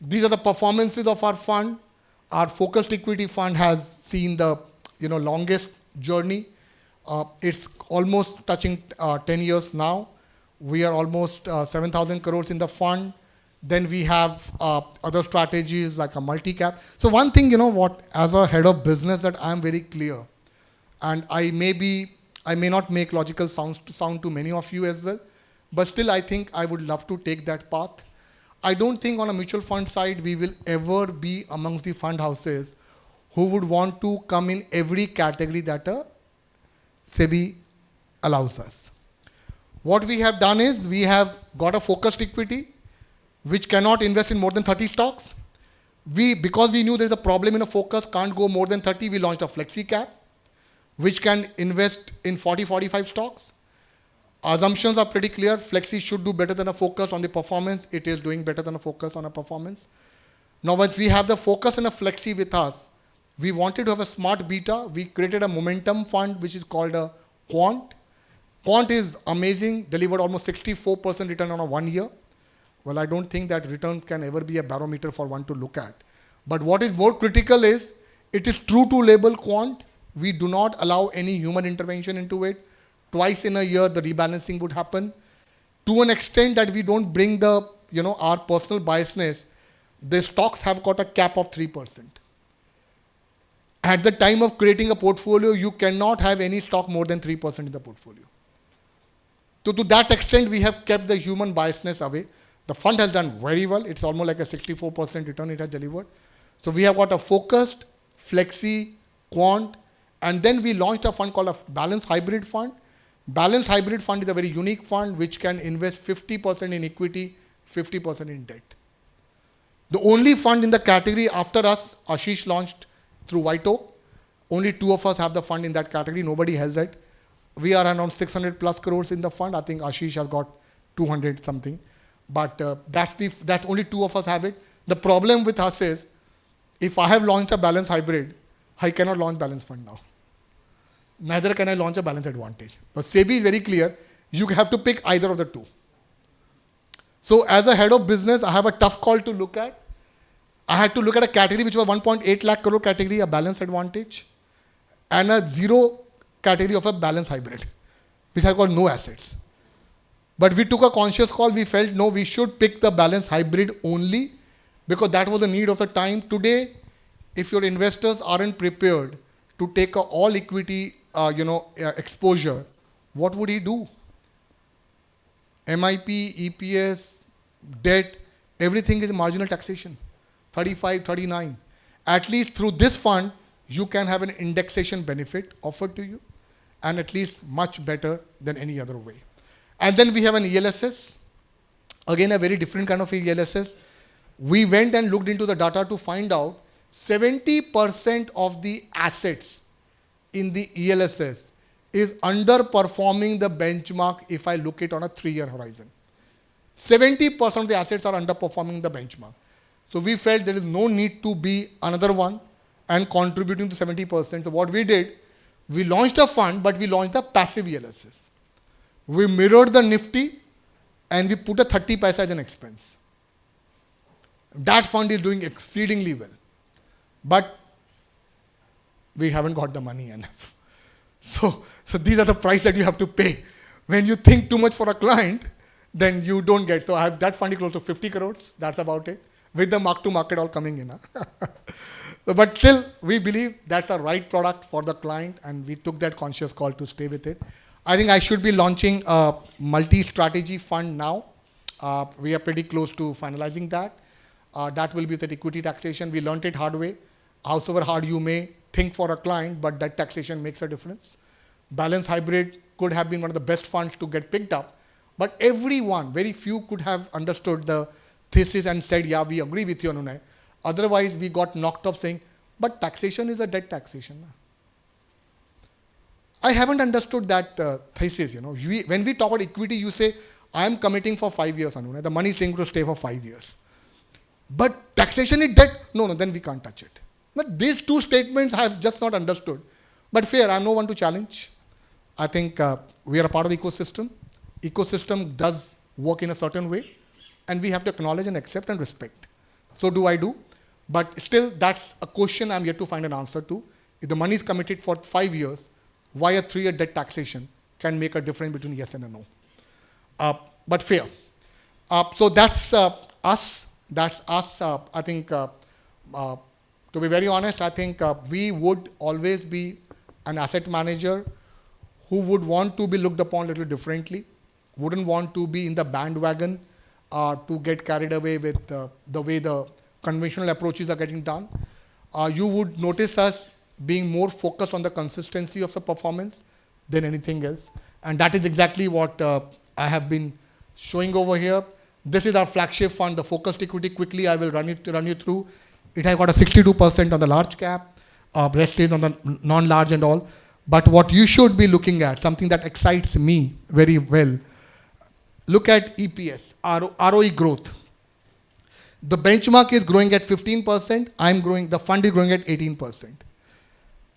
These are the performances of our fund. Our focused equity fund has seen the longest journey. It's almost touching 10 years now. We are almost 7,000 crores in the fund. Then we have other strategies like a multi-cap. So one thing, as a head of business that I'm very clear, and I may not make logical sound to many of you as well, but still I think I would love to take that path. I don't think on a mutual fund side we will ever be amongst the fund houses who would want to come in every category that a SEBI allows us. What we have done is we have got a focused equity which cannot invest in more than 30 stocks. Because we knew there's a problem in a focus, can't go more than 30, we launched a flexi cap which can invest in 40-45 stocks. Assumptions are pretty clear. Flexi should do better than a focus on the performance. It is doing better than a focus on a performance. Now, once we have the focus and a flexi with us, we wanted to have a smart beta. We created a momentum fund, which is called a Quant. Quant is amazing, delivered almost 64% return on a 1 year. Well, I don't think that return can ever be a barometer for one to look at. But what is more critical is, it is true to label Quant. We do not allow any human intervention into it. Twice in a year, the rebalancing would happen. To an extent that we don't bring our personal biasness, the stocks have got a cap of 3%. At the time of creating a portfolio, you cannot have any stock more than 3% in the portfolio. So to that extent, we have kept the human biasness away. The fund has done very well. It's almost like a 64% return it has delivered. So we have got a focused, flexi, quant, and then we launched a fund called a balanced hybrid fund. Balanced hybrid fund is a very unique fund which can invest 50% in equity, 50% in debt. The only fund in the category after us, Ashish launched through White Oak. Only 2 of us have the fund in that category. Nobody has it. We are around 600 plus crores in the fund. I think Ashish has got 200 something. But that's only 2 of us have it. The problem with us is, if I have launched a balance hybrid, I cannot launch balance fund now. Neither can I launch a balance advantage. But SEBI is very clear, you have to pick either of the two. So as a head of business, I have a tough call to look at. I had to look at a category which was 1.8 lakh crore category, a balance advantage, and a zero category of a balance hybrid, which I got no assets. But we took a conscious call. We felt, no, we should pick the balance hybrid only because that was the need of the time. Today, if your investors aren't prepared to take a all equity exposure, what would he do? MIP, EPS, debt, everything is marginal taxation, 35, 39. At least through this fund, you can have an indexation benefit offered to you, and at least much better than any other way. And then we have an ELSS, again a very different kind of ELSS. We went and looked into the data to find out 70% of the assets in the ELSS is underperforming the benchmark if I look it on a 3-year horizon. 70% of the assets are underperforming the benchmark. So we felt there is no need to be another one and contributing to 70%. So what we did, we launched a fund, but we launched a passive ELSS. We mirrored the Nifty and we put a 30 paisa as an expense. That fund is doing exceedingly well. But we haven't got the money enough. So these are the price that you have to pay. When you think too much for a client, then you don't get. So I have that fund is close to 50 crores. That's about it. With the mark to market all coming in. But still, we believe that's the right product for the client, and we took that conscious call to stay with it. I think I should be launching a multi-strategy fund now. We are pretty close to finalizing that. That will be with equity taxation. We learned it hard way. However hard you may think for a client, but that taxation makes a difference. Balance hybrid could have been one of the best funds to get picked up, but everyone, very few could have understood the thesis and said, yeah, we agree with you, Anunaya. Otherwise, we got knocked off saying, but taxation is a debt taxation. I haven't understood that thesis. When we talk about equity, you say, I am committing for 5 years, Anunaya. The money is going to stay for 5 years. But taxation is debt? No, then we can't touch it. But these two statements I have just not understood. But fair, I'm no one to challenge. I think we are a part of the ecosystem. Ecosystem does work in a certain way, and we have to acknowledge and accept and respect. So do I do. But still, that's a question I'm yet to find an answer to. If the money is committed for 5 years, why a 3-year debt taxation can make a difference between yes and a no. But fair. So that's us. That's us. I think, to be very honest, I think we would always be an asset manager who would want to be looked upon a little differently, wouldn't want to be in the bandwagon to get carried away with the way the conventional approaches are getting done. You would notice us being more focused on the consistency of the performance than anything else. And that is exactly what I have been showing over here. This is our flagship fund, the focused equity. Quickly, I will run you through. It has got a 62% on the large cap, rest is on the non-large and all. But what you should be looking at, something that excites me very well, look at EPS, ROE growth. The benchmark is growing at 15%, the fund is growing at 18%.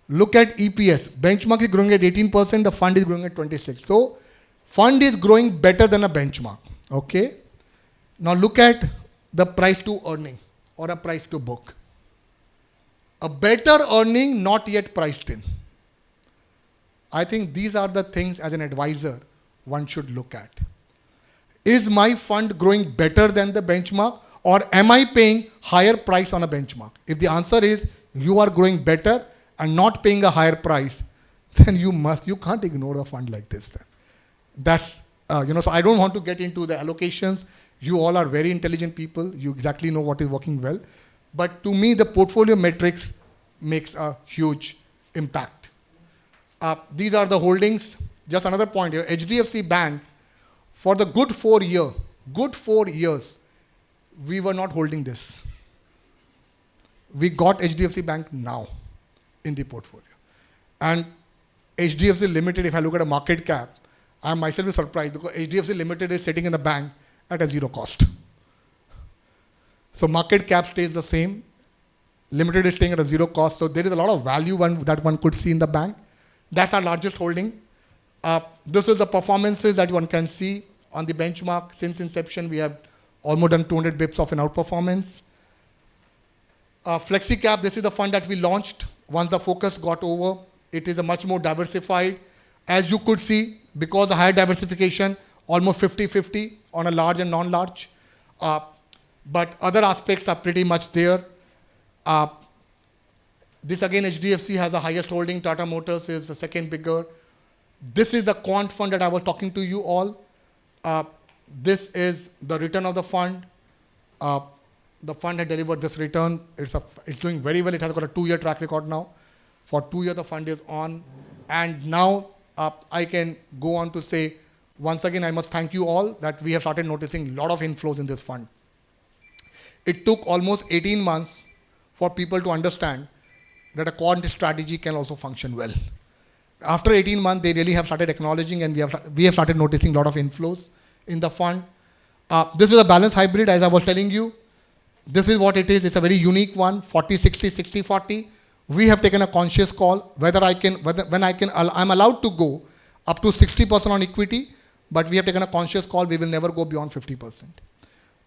Look at EPS, benchmark is growing at 18%, the fund is growing at 26%. So, fund is growing better than a benchmark, okay? Now look at the price to earning or a price to book. A better earning not yet priced in. I think these are the things as an advisor one should look at. Is my fund growing better than the benchmark, or am I paying higher price on a benchmark? If the answer is you are growing better and not paying a higher price, then you can't ignore a fund like this then. That's, so I don't want to get into the allocations. You all are very intelligent people. You exactly know what is working well. But to me, the portfolio metrics makes a huge impact. These are the holdings. Just another point here. HDFC Bank, for the good 4 years, we were not holding this. We got HDFC Bank now in the portfolio. And HDFC Limited, if I look at a market cap, I myself is surprised because HDFC Limited is sitting in the bank at a zero cost. So market cap stays the same. Limited is staying at a zero cost. So there is a lot of value that one could see in the bank. That's our largest holding. This is the performances that one can see on the benchmark. Since inception, we have almost done 200 bips of an outperformance. FlexiCap, this is the fund that we launched. Once the focus got over, it is a much more diversified. As you could see, because of higher diversification, almost 50-50 on a large and non-large. But other aspects are pretty much there. This again, HDFC has the highest holding. Tata Motors is the second bigger. This is the quant fund that I was talking to you all. This is the return of the fund. The fund had delivered this return. It's doing very well. It has got a 2-year track record now. For 2 years, the fund is on. And now I can go on to say, once again, I must thank you all that we have started noticing a lot of inflows in this fund. It took almost 18 months for people to understand that a quant strategy can also function well. After 18 months, they really have started acknowledging, and we have started noticing a lot of inflows in the fund. This is a balanced hybrid, as I was telling you. This is what it is. It's a very unique one, 40-60, 60-40. We have taken a conscious call I'm allowed to go up to 60% on equity, but we have taken a conscious call. We will never go beyond 50%.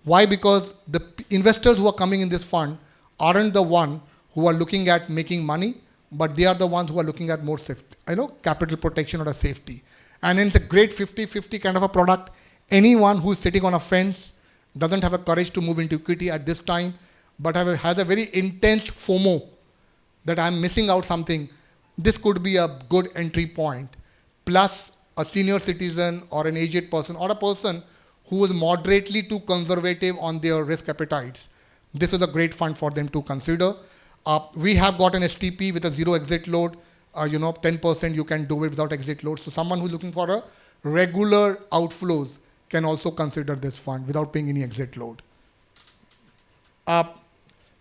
Why? Because the investors who are coming in this fund aren't the one who are looking at making money, but they are the ones who are looking at more safety, capital protection or a safety. And it's a great 50-50 kind of a product. Anyone who is sitting on a fence, doesn't have a courage to move into equity at this time, but has a very intense FOMO that I'm missing out something, this could be a good entry point. Plus a senior citizen or an aged person or a person who is moderately too conservative on their risk appetites. This is a great fund for them to consider. We have got an STP with a zero exit load. 10% you can do it without exit load. So someone who's looking for a regular outflows can also consider this fund without paying any exit load.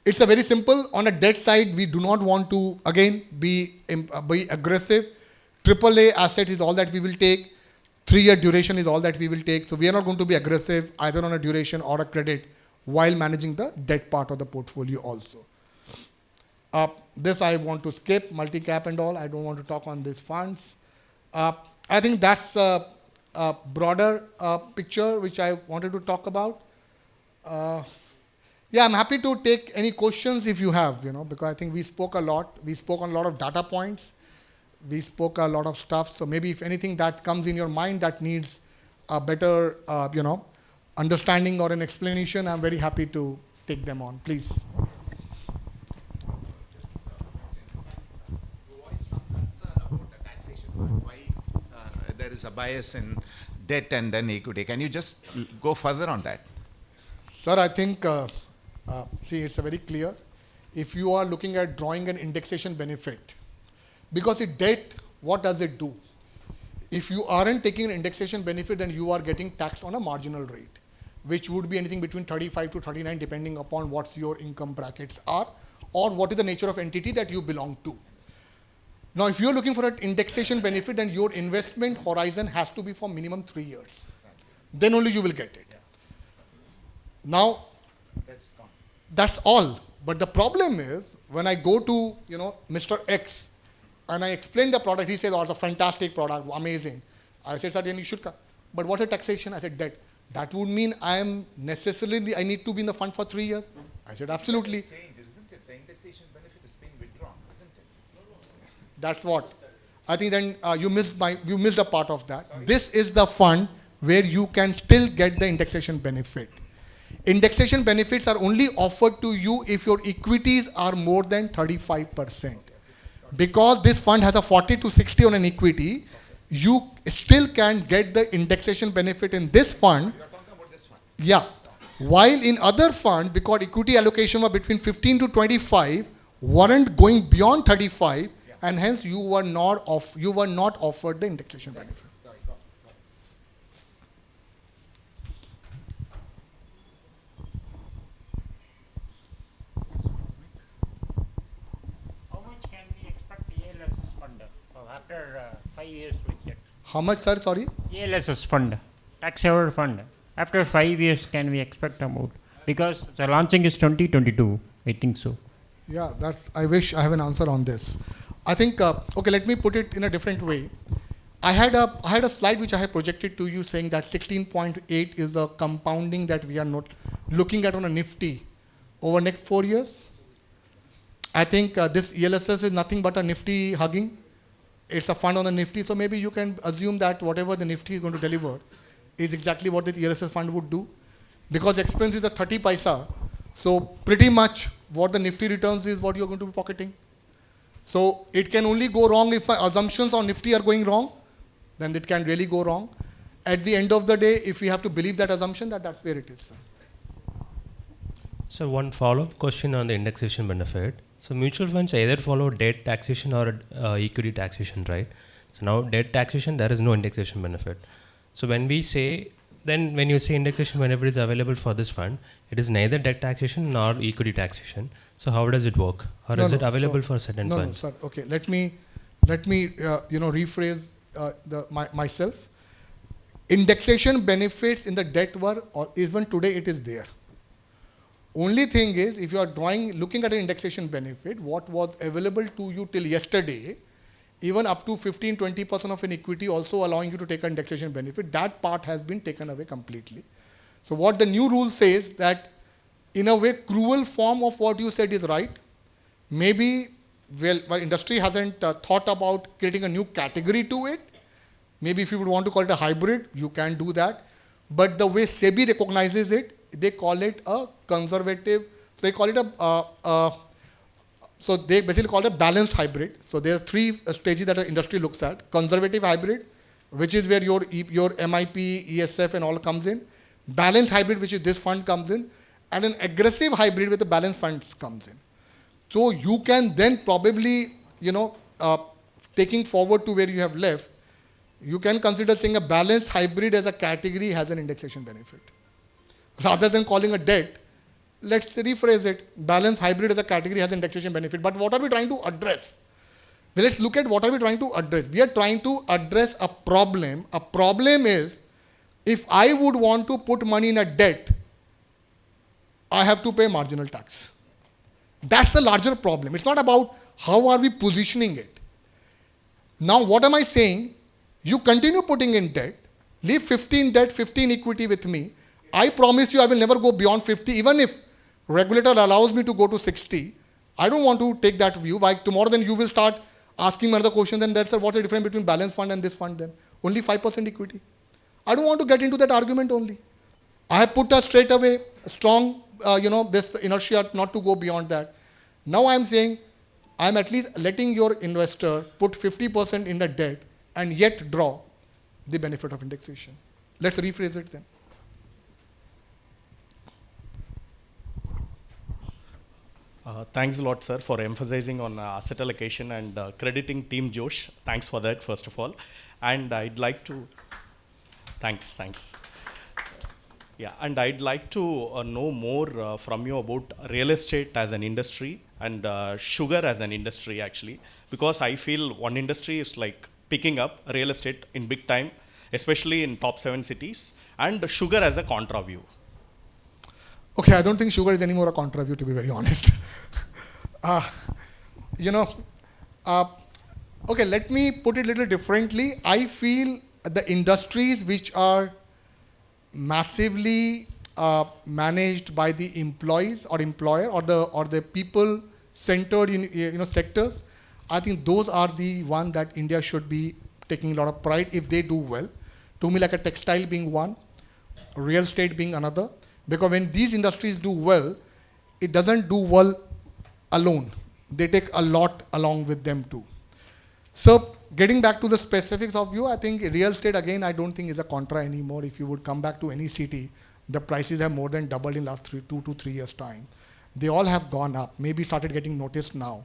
It's a very simple. On a debt side, we do not want to, again, be aggressive. AAA asset is all that we will take. 3-year duration is all that we will take. So we are not going to be aggressive either on a duration or a credit while managing the debt part of the portfolio also. This I want to skip, multi-cap and all. I don't want to talk on these funds. I think that's a broader picture which I wanted to talk about. Yeah, I'm happy to take any questions if you have, because I think we spoke a lot. We spoke on a lot of data points. We spoke a lot of stuff. So maybe if anything that comes in your mind that needs a better, understanding or an explanation, I'm very happy to take them on. Please. There is a bias in debt and then equity. Can you just go further on that? Sir, I think, see, it's a very clear. If you are looking at drawing an indexation benefit, because in debt, what does it do? If you aren't taking an indexation benefit, then you are getting taxed on a marginal rate, which would be anything between 35 to 39, depending upon what your income brackets are, or what is the nature of entity that you belong to. Now, if you're looking for an indexation benefit, then your investment horizon has to be for minimum 3 years. Then only you will get it. Now, that's all. But the problem is, when I go to, Mr. X, and I explain the product, he says, oh, it's a fantastic product, amazing. I said, sir, then you should come. But what's the taxation? I said, debt. That would mean I need to be in the fund for 3 years. I said, absolutely. The indexation benefit is being withdrawn, isn't it? That's what. I think then you missed a part of that. Sorry. This is the fund where you can still get the indexation benefit. Indexation benefits are only offered to you if your equities are more than 35%. Because this fund has a 40 to 60 on an equity, you still can get the indexation benefit in this fund. You are talking about this fund. Yeah. While in other funds, because equity allocation was between 15 to 25, weren't going beyond 35, and hence you were not offered the indexation benefit. How much can we expect ALSS fund after 5 years with it? How much, sir? Sorry? ALSS fund, tax saver fund. After 5 years, can we expect amount? Because the launching is 2022, I think so. Yeah, I wish I have an answer on this. I think, okay, let me put it in a different way. I had a slide which I had projected to you saying that 16.8 is the compounding that we are not looking at on a Nifty over next 4 years. I think this ELSS is nothing but a Nifty hugging. It's a fund on the Nifty, so maybe you can assume that whatever the Nifty is going to deliver is exactly what the ELSS fund would do. Because expense is a 30 paisa, so pretty much what the Nifty returns is what you're going to be pocketing. So it can only go wrong if my assumptions on Nifty are going wrong, then it can really go wrong. At the end of the day, if we have to believe that assumption, that's where it is. So one follow-up question on the indexation benefit. So mutual funds either follow debt taxation or equity taxation, right? So now debt taxation, there is no indexation benefit. So when we say, then when you say indexation benefit is available for this fund, it is neither debt taxation nor equity taxation. So how does it work? Or is it available for certain funds? No, sir. Okay, let me rephrase myself. Indexation benefits in the debt were, or even today it is there. Only thing is, if you are looking at an indexation benefit, what was available to you till yesterday, even up to 15-20% of an equity also allowing you to take an indexation benefit, that part has been taken away completely. So what the new rule says that, in a way, cruel form of what you said is right. Maybe, industry hasn't thought about creating a new category to it. Maybe if you would want to call it a hybrid, you can do that. But the way SEBI recognizes it, they call it a conservative, so they call it so they basically call it a balanced hybrid. So there are three stages that the industry looks at. Conservative hybrid, which is where your MIP, ESF and all comes in. Balanced hybrid, which is this fund comes in. And an aggressive hybrid where the balanced funds comes in. So you can then probably, taking forward to where you have left, you can consider saying a balanced hybrid as a category has an indexation benefit. Rather than calling a debt, let's rephrase it. Balanced hybrid as a category has indexation benefit. But what are we trying to address? Well, let's look at what are we trying to address. We are trying to address a problem. A problem is, if I would want to put money in a debt, I have to pay marginal tax. That's the larger problem. It's not about how are we positioning it. Now, what am I saying? You continue putting in debt, leave 15 debt, 15 equity with me. I promise you I will never go beyond 50, even if regulator allows me to go to 60. I don't want to take that view. Like tomorrow then you will start asking me another question, then that's what's the difference between balance fund and this fund then? Only 5% equity. I don't want to get into that argument only. I have put a straight away strong, this inertia not to go beyond that. Now I am saying, I am at least letting your investor put 50% in the debt and yet draw the benefit of indexation. Let's rephrase it then. Thanks a lot, sir, for emphasizing on asset allocation and crediting Team Josh. Thanks for that, first of all. And I'd like to, thanks. Yeah, and I'd like to know more from you about real estate as an industry and sugar as an industry, actually, because I feel one industry is like picking up real estate in big time, especially in top 7 cities, and sugar as a contra view. Okay, I don't think sugar is anymore a contra view, to be very honest. Okay, let me put it a little differently. I feel the industries which are massively managed by the employees or employer or the people centered in sectors, I think those are the one that India should be taking a lot of pride if they do well. To me, like a textile being one, real estate being another. Because when these industries do well, it doesn't do well alone. They take a lot along with them too. So getting back to the specifics of you, I think real estate again, I don't think is a contra anymore. If you would come back to any city, the prices have more than doubled in last 2 to 3 years time. They all have gone up, maybe started getting noticed now.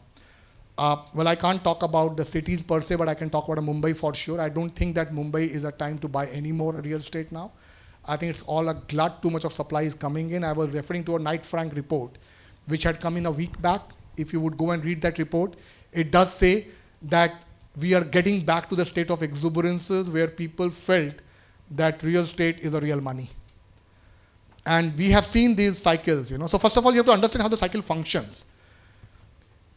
Well, I can't talk about the cities per se, but I can talk about Mumbai for sure. I don't think that Mumbai is a time to buy any more real estate now. I think it's all a glut, too much of supply is coming in. I was referring to a Knight Frank report, which had come in a week back. If you would go and read that report, it does say that we are getting back to the state of exuberances where people felt that real estate is a real money. And we have seen these cycles, So first of all, you have to understand how the cycle functions.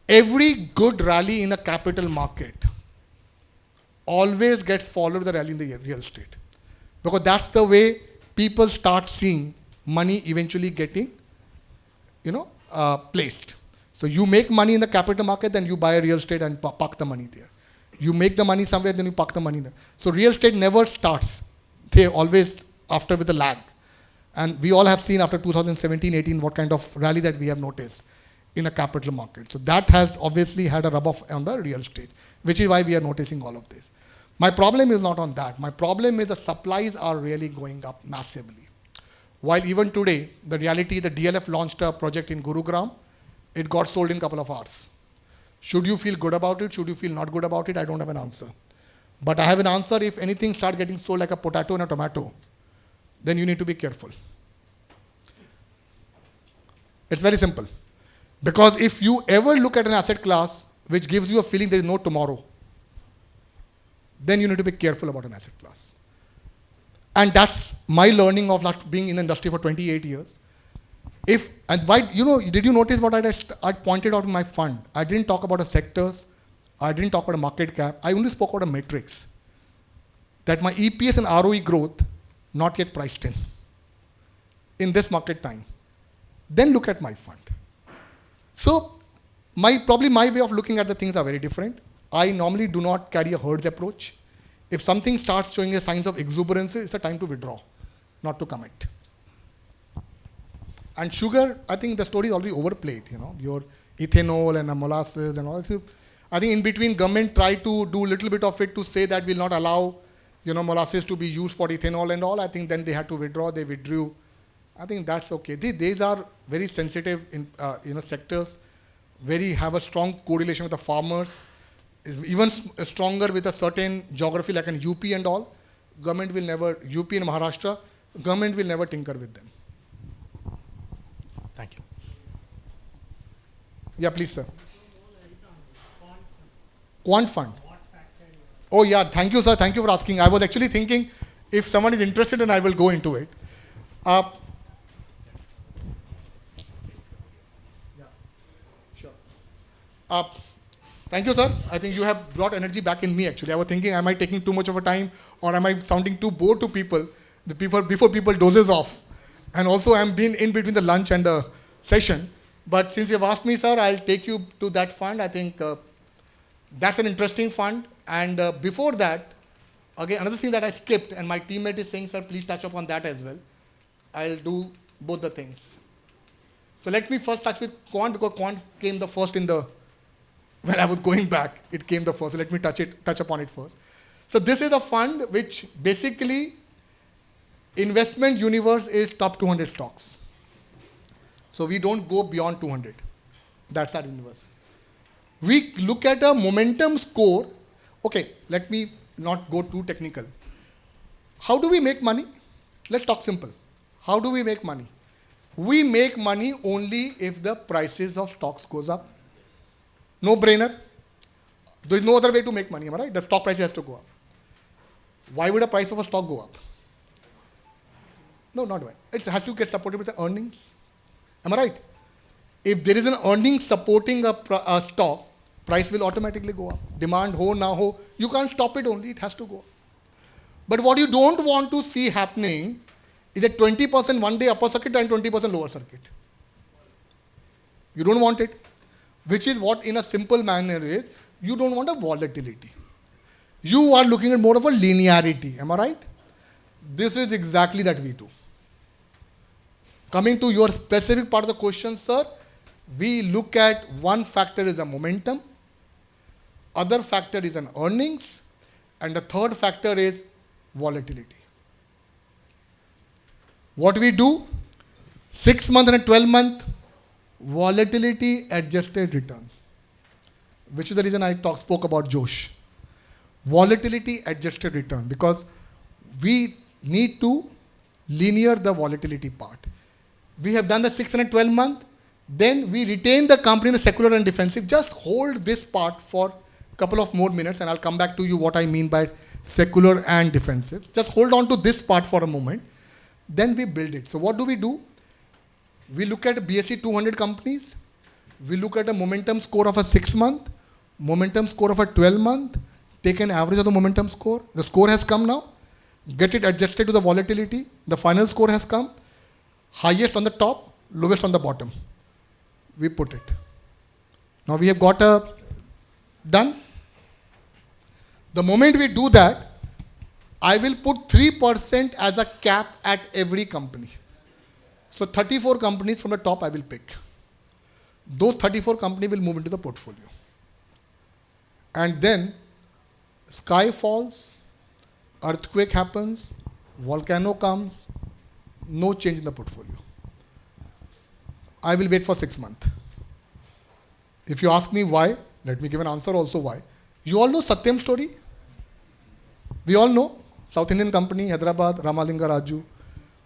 Every good rally in a capital market always gets followed the rally in the real estate. Because that's the way people start seeing money eventually getting, placed. So you make money in the capital market, then you buy a real estate and park the money there. You make the money somewhere, then you park the money there. So real estate never starts. They always after with a lag. And we all have seen after 2017-18 what kind of rally that we have noticed in a capital market. So that has obviously had a rub-off on the real estate, which is why we are noticing all of this. My problem is not on that. My problem is the supplies are really going up massively. While even today, the reality, the DLF launched a project in Gurugram, it got sold in a couple of hours. Should you feel good about it? Should you feel not good about it? I don't have an answer. But I have an answer. If anything starts getting sold like a potato and a tomato, then you need to be careful. It's very simple. Because if you ever look at an asset class which gives you a feeling there is no tomorrow, then you need to be careful about an asset class. And that's my learning of not being in the industry for 28 years. Did you notice what I pointed out in my fund? I didn't talk about the sectors. I didn't talk about a market cap. I only spoke about a matrix. That my EPS and ROE growth not yet priced in this market time. Then look at my fund. So probably my way of looking at the things are very different. I normally do not carry a herds approach. If something starts showing signs of exuberance, it's a time to withdraw, not to commit. And sugar, I think the story is already overplayed. Your ethanol and molasses and all. I think in between, government tried to do a little bit of it to say that will not allow molasses to be used for ethanol and all. I think then they had to withdraw. They withdrew. I think that's okay. These are very sensitive sectors. Have a strong correlation with the farmers. Is even stronger with a certain geography like an UP and all. Government will never, UP and Maharashtra, government will never tinker with them. Thank you. Yeah, please, sir. Quant fund. Oh, yeah. Thank you, sir. Thank you for asking. I was actually thinking if someone is interested, then I will go into it. Thank you, sir. I think you have brought energy back in me, actually. I was thinking, am I taking too much of a time or am I sounding too bored to people before people dozes off? And also, I'm being in between the lunch and the session. But since you've asked me, sir, I'll take you to that fund. I think that's an interesting fund. And before that, again, another thing that I skipped, and my teammate is saying, sir, please touch upon that as well. I'll do both the things. So let me first touch with quant, because quant came the first when I was going back, it came the first. So let me touch upon it first. So this is a fund which basically investment universe is top 200 stocks. So we don't go beyond 200. That's our universe. We look at a momentum score. Okay, let me not go too technical. How do we make money? Let's talk simple. How do we make money? We make money only if the prices of stocks goes up. No brainer. There is no other way to make money, am I right? The stock price has to go up. Why would the price of a stock go up? No, not why. It has to get supported with the earnings. Am I right? If there is an earning supporting a stock, price will automatically go up. Demand ho, na ho. You can't stop it only, it has to go up. But what you don't want to see happening is a 20% one day upper circuit and 20% lower circuit. You don't want it. Which is what in a simple manner is, you don't want a volatility. You are looking at more of a linearity. Am I right? This is exactly that we do. Coming to your specific part of the question, sir, we look at one factor is a momentum, other factor is an earnings, and the third factor is volatility. What we do, 6 month and 12 month, volatility adjusted return, which is the reason I spoke about Josh. Volatility adjusted return, because we need to linear the volatility part. We have done the 6 and 12 month, then we retain the company in the secular and defensive. Just hold this part for a couple of more minutes and I'll come back to you what I mean by secular and defensive. Just hold on to this part for a moment. Then we build it. So what do? We look at BSE 200 companies. We look at a momentum score of a 6-month, momentum score of a 12-month, take an average of the momentum score. The score has come now. Get it adjusted to the volatility. The final score has come. Highest on the top, lowest on the bottom. We put it. Now we have got a done. The moment we do that, I will put 3% as a cap at every company. So 34 companies from the top I will pick. Those 34 companies will move into the portfolio. And then sky falls, earthquake happens, volcano comes, no change in the portfolio. I will wait for 6 months. If you ask me why, let me give an answer also why. You all know Satyam story? We all know. South Indian company, Hyderabad, Ramalinga Raju.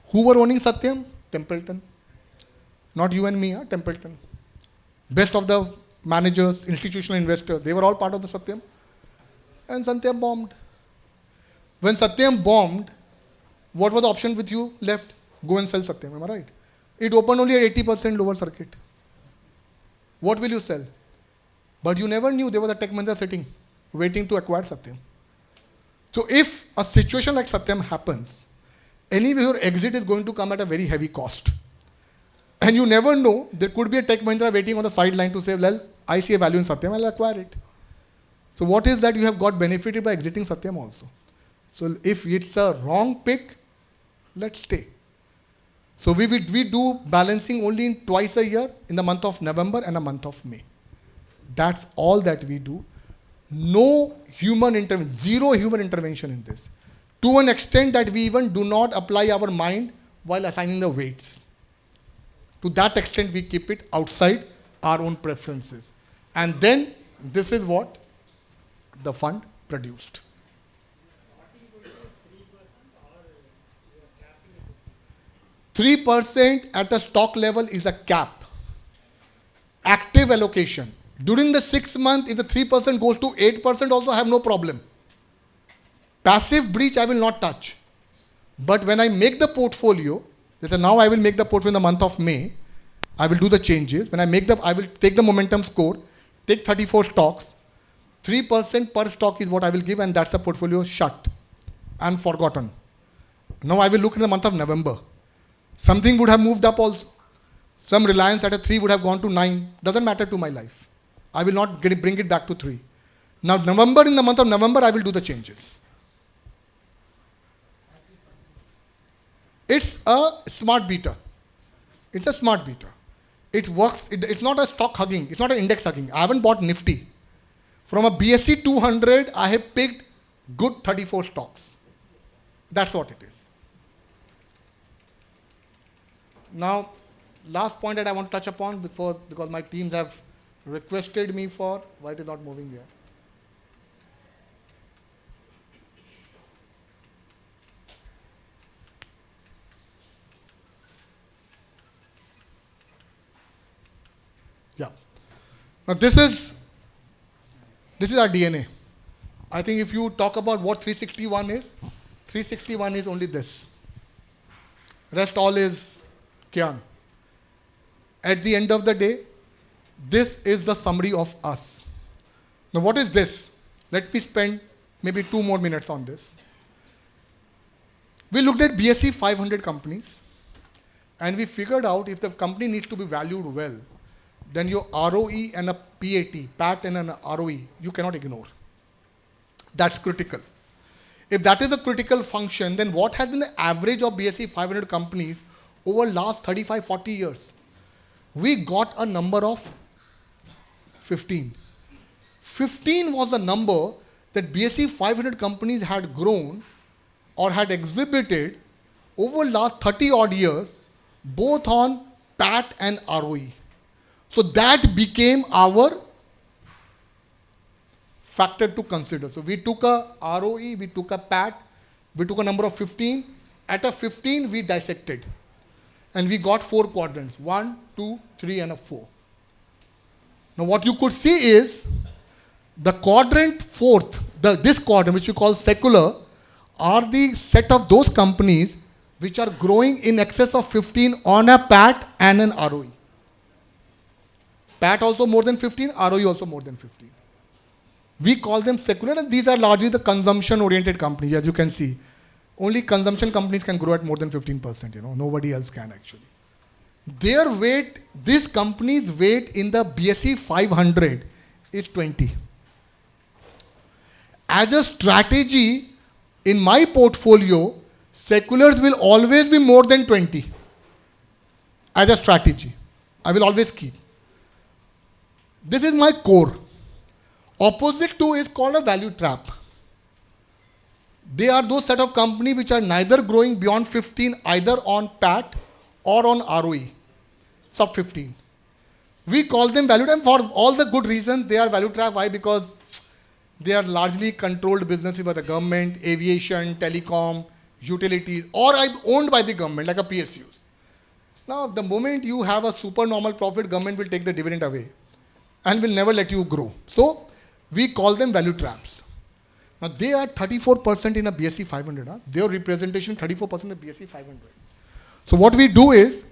Who were owning Satyam? Templeton. Not you and me, huh? Templeton. Best of the managers, institutional investors, they were all part of the Satyam. And Satyam bombed. When Satyam bombed, what was the option with you left? Go and sell Satyam, am I right? It opened only at 80% lower circuit. What will you sell? But you never knew there was a tech Mahindra sitting, waiting to acquire Satyam. So if a situation like Satyam happens, anyway your exit is going to come at a very heavy cost. And you never know, there could be a tech Mahindra waiting on the sideline to say, well, I see a value in Satyam, I'll acquire it. So what is that you have got benefited by exiting Satyam also. So if it's a wrong pick, let's stay. So we do balancing only in twice a year, in the month of November and a month of May. That's all that we do. No human intervention, zero human intervention in this. To an extent that we even do not apply our mind while assigning the weights. To that extent we keep it outside our own preferences. And then this is what the fund produced. 3% at a stock level is a cap. Active allocation. During the 6 months, if the 3% goes to 8%, also I have no problem. Passive breach I will not touch. But when I make the portfolio, now I will make the portfolio in the month of May. I will do the changes. When I will take the momentum score, take 34 stocks. 3% per stock is what I will give, and that's the portfolio shut and forgotten. Now I will look in the month of November. Something would have moved up also. Some Reliance at a 3 would have gone to 9. Doesn't matter to my life. I will not bring it back to 3. Now November, in the month of November, I will do the changes. It's a smart beta. It's a smart beta. It works. It's not a stock hugging. It's not an index hugging. I haven't bought Nifty. From a BSE 200, I have picked good 34 stocks. That's what it is. Now, last point that I want to touch upon because my teams have requested me for, why it is not moving here. Yeah. Now this is our DNA. I think if you talk about what 361 is, 361 is only this. Rest all is Kyan. At the end of the day, this is the summary of us. Now what is this? Let me spend maybe 2 more minutes on this. We looked at BSE 500 companies and we figured out if the company needs to be valued well, then your ROE and a PAT and an ROE, you cannot ignore. That's critical. If that is a critical function, then what has been the average of BSE 500 companies over last 35, 40 years? We got a number of 15. 15 was the number that BSE 500 companies had grown or had exhibited over last 30 odd years, both on PAT and ROE. So that became our factor to consider. So we took a ROE, we took a PAT, we took a number of 15. At a 15, we dissected. And we got 4 quadrants, 1, 2, 3, and a 4. Now what you could see is the quadrant 4th, this quadrant which we call secular, are the set of those companies which are growing in excess of 15 on a PAT and an ROE. PAT also more than 15, ROE also more than 15. We call them secular, and these are largely the consumption-oriented companies, as you can see. Only consumption companies can grow at more than 15%, nobody else can actually. Their weight, these companies' weight in the BSE 500 is 20. As a strategy, in my portfolio, seculars will always be more than 20. As a strategy, I will always keep. This is my core. Opposite to is called a value trap. They are those set of companies which are neither growing beyond 15 either on PAT or on ROE, sub 15. We call them value trap for all the good reasons. They are value trap. Why? Because they are largely controlled businesses by the government, aviation, telecom, utilities, or are owned by the government like a PSUs. Now, the moment you have a supernormal profit, government will take the dividend away and will never let you grow. So, we call them value traps. Now, they are 34% in a BSE 500. Their representation 34% in the BSE 500. So, what we do is,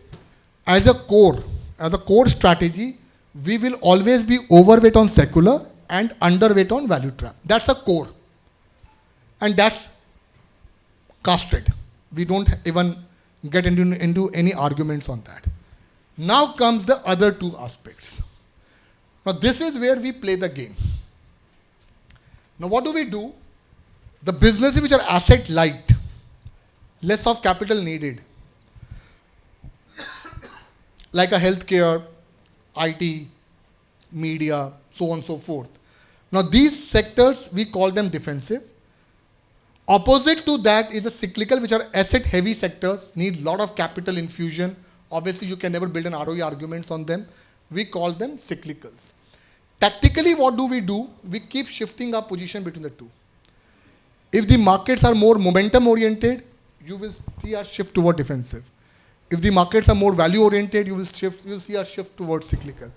as a core strategy, we will always be overweight on secular and underweight on value trap. That's a core. And that's casted. We don't even get into any arguments on that. Now comes the other two aspects. Now, this is where we play the game. Now, what do? The businesses which are asset light, less of capital needed, like a healthcare, IT, media, so on and so forth. Now, these sectors, we call them defensive. Opposite to that is the cyclical, which are asset heavy sectors, need a lot of capital infusion. Obviously, you can never build an ROE arguments on them. We call them cyclicals. Tactically, what do? We keep shifting our position between the two. If the markets are more momentum oriented, you will see a shift toward defensive. If the markets are more value oriented, you will see a shift towards cyclical.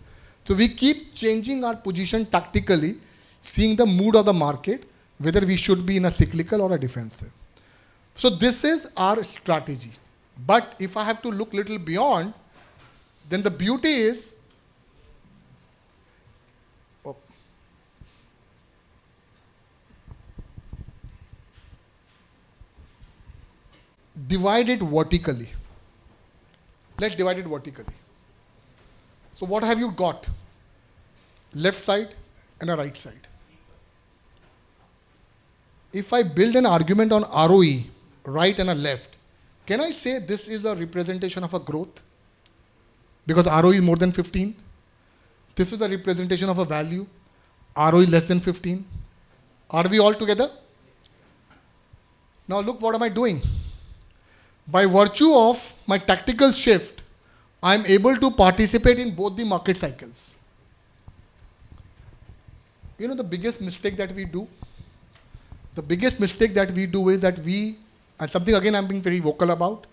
So we keep changing our position tactically, seeing the mood of the market, whether we should be in a cyclical or a defensive. So this is our strategy. But if I have to look little beyond, then the beauty is, divide it vertically. Let's divide it vertically. So what have you got? Left side and a right side. If I build an argument on ROE, right and a left, can I say this is a representation of a growth? Because ROE is more than 15. This is a representation of a value. ROE less than 15. Are we all together? Now look, what am I doing? By virtue of my tactical shift, I am able to participate in both the market cycles. You know the biggest mistake that we do? The biggest mistake that we do is that and something again I'm being very vocal about,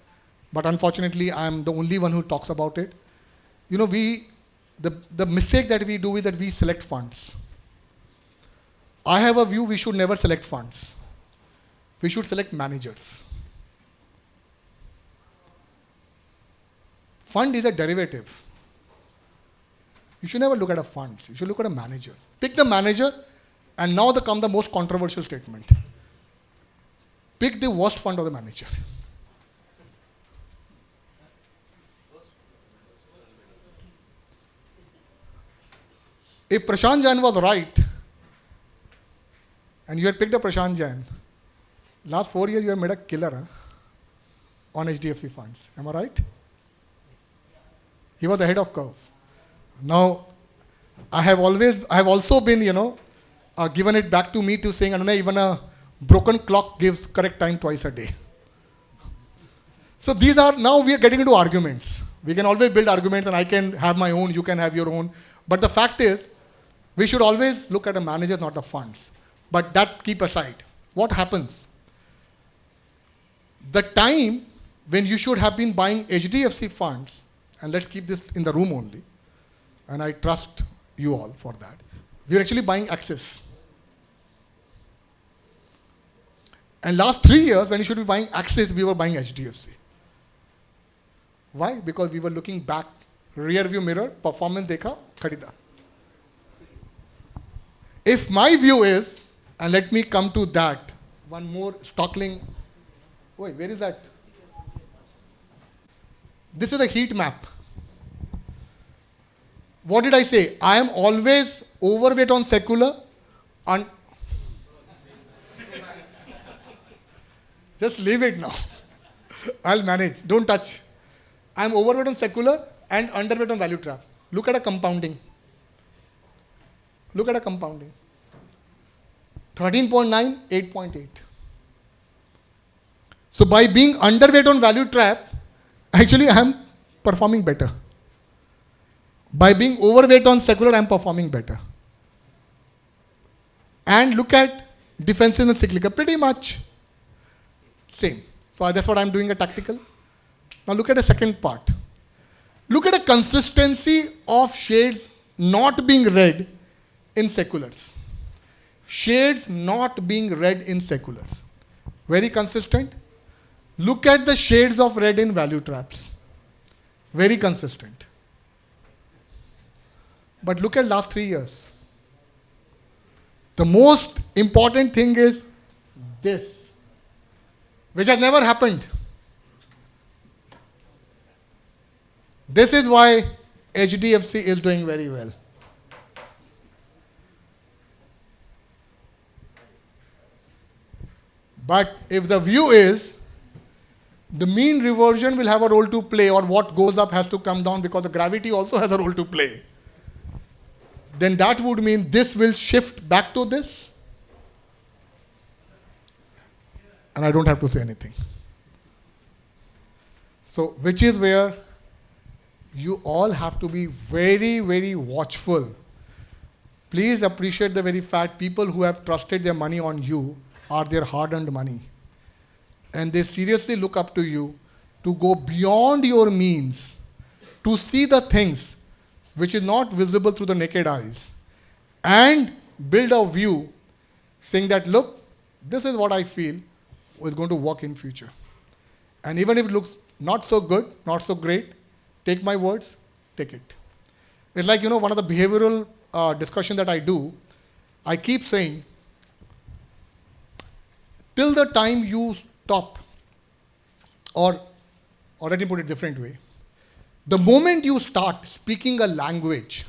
but unfortunately I'm the only one who talks about it. You know, the mistake that we do is that we select funds. I have a view we should never select funds. We should select managers. Fund is a derivative. You should never look at a fund. You should look at a manager. Pick the manager, and now comes the most controversial statement. Pick the worst fund of the manager. If Prashant Jain was right, and you had picked a Prashant Jain, last 4 years you have made a killer on HDFC funds. Am I right? He was ahead of curve. Now, I have also been, given it back to me to saying, Anunaya, even a broken clock gives correct time twice a day. So now we are getting into arguments. We can always build arguments and I can have my own, you can have your own. But the fact is, we should always look at the managers, not the funds. But that keep aside. What happens? The time when you should have been buying HDFC funds, and let's keep this in the room only, and I trust you all for that. We are actually buying Axis. And last 3 years, when you should be buying Axis, we were buying HDFC. Why? Because we were looking back, rear view mirror, performance dekha, kharida. If my view is, and let me come to that, one more stockling. Wait, where is that? This is a heat map. What did I say? I am always overweight on secular. And just leave it now. I'll manage. Don't touch. I'm overweight on secular and underweight on value trap. Look at a compounding. Look at a compounding. 13.9, 8.8. So by being underweight on value trap, actually I am performing better. By being overweight on secular, I am performing better. And look at defensive and cyclical, pretty much same. So that's what I'm doing a tactical. Now look at the second part. Look at the consistency of shades not being read in seculars. Shades not being read in seculars. Very consistent. Look at the shades of red in value traps. Very consistent. But look at last 3 years. The most important thing is this, which has never happened. This is why HDFC is doing very well. But if the view is the mean reversion will have a role to play, or what goes up has to come down because the gravity also has a role to play, then that would mean this will shift back to this. And I don't have to say anything. So, which is where you all have to be very, very watchful. Please appreciate the very fact people who have trusted their money on you are their hard-earned money. And they seriously look up to you to go beyond your means, to see the things which is not visible through the naked eyes, and build a view saying that, look, this is what I feel is going to work in future. And even if it looks not so good, not so great, take my words, take it. It's like, one of the behavioral discussion that I do, I keep saying, till the time you stop, or let me put it a different way, the moment you start speaking a language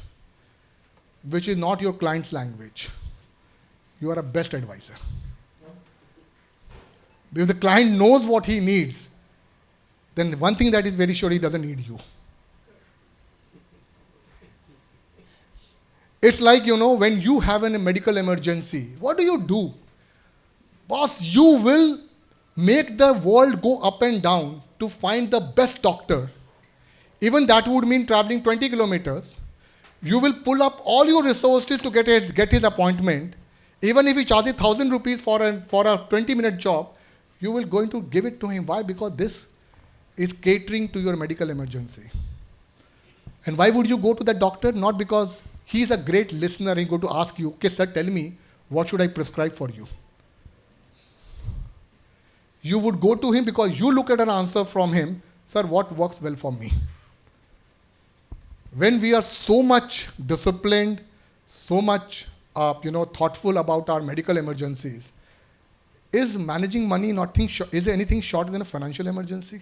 which is not your client's language, you are a best advisor. Because the client knows what he needs, then one thing that is very sure, he doesn't need you. It's like, when you have a medical emergency, what do? Boss, you will make the world go up and down to find the best doctor. Even that would mean traveling 20 kilometers. You will pull up all your resources to get his appointment. Even if he charges 1,000 rupees for a 20-minute job, you will going to give it to him. Why? Because this is catering to your medical emergency. And why would you go to the doctor? Not because he is a great listener and going to ask you, okay, sir, tell me, what should I prescribe for you? You would go to him because you look at an answer from him, sir, what works well for me? When we are so much disciplined, so much thoughtful about our medical emergencies, is managing money is there anything shorter than a financial emergency?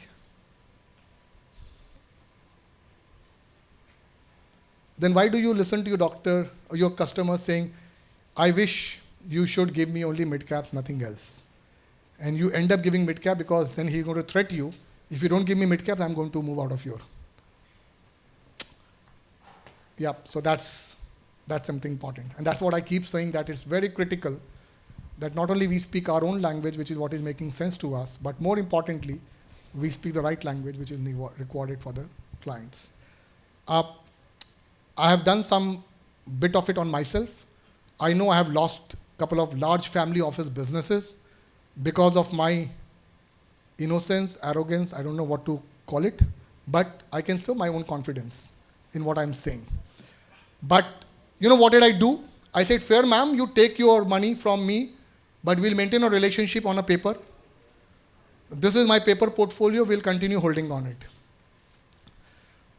Then why do you listen to your doctor or your customer saying, I wish you should give me only mid-caps, nothing else? And you end up giving mid-cap because then he's going to threaten you. If you don't give me mid-caps, I'm going to move out of your. Yeah, so that's something important. And that's what I keep saying, that it's very critical that not only we speak our own language, which is what is making sense to us, but more importantly, we speak the right language, which is required for the clients. I have done some bit of it on myself. I know I have lost a couple of large family office businesses because of my innocence, arrogance, I don't know what to call it, but I can show my own confidence in what I'm saying. But, what did I do? I said, fair ma'am, you take your money from me, but we'll maintain a relationship on a paper. This is my paper portfolio, we'll continue holding on it.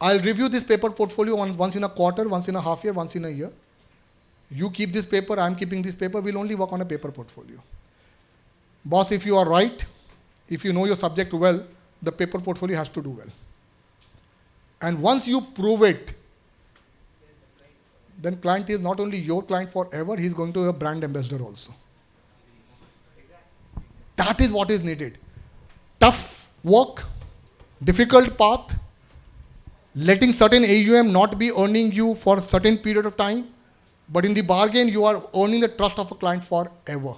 I'll review this paper portfolio once in a quarter, once in a half year, once in a year. You keep this paper, I'm keeping this paper, we'll only work on a paper portfolio. Boss, if you are right, if you know your subject well, the paper portfolio has to do well. And once you prove it, then client is not only your client forever, he's going to be a brand ambassador also. That is what is needed. Tough work, difficult path, letting certain AUM not be earning you for a certain period of time, but in the bargain, you are earning the trust of a client forever.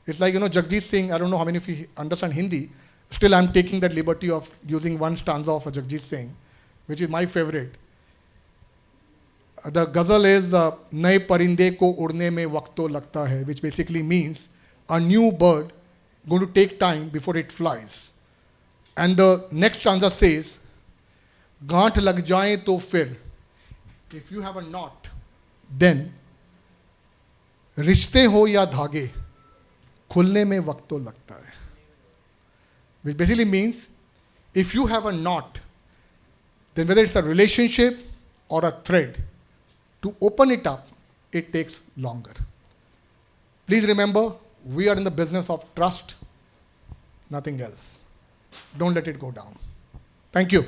It's like, Jagdish Singh, I don't know how many of you understand Hindi, still I'm taking that liberty of using one stanza of a Jagdish Singh, which is my favorite. The ghazal is, Naye parinde ko udne mein waqt to lagta hai, which basically means a new bird going to take time before it flies. And the next stanza says, Gaanth lag jaye to fir, if you have a knot, then रिश्ते हो या धागे खुलने में वक्त तो लगता है. Which basically means if you have a knot, then whether it's a relationship or a thread, to open it up, it takes longer. Please remember, we are in the business of trust, nothing else. Don't let it go down. Thank you.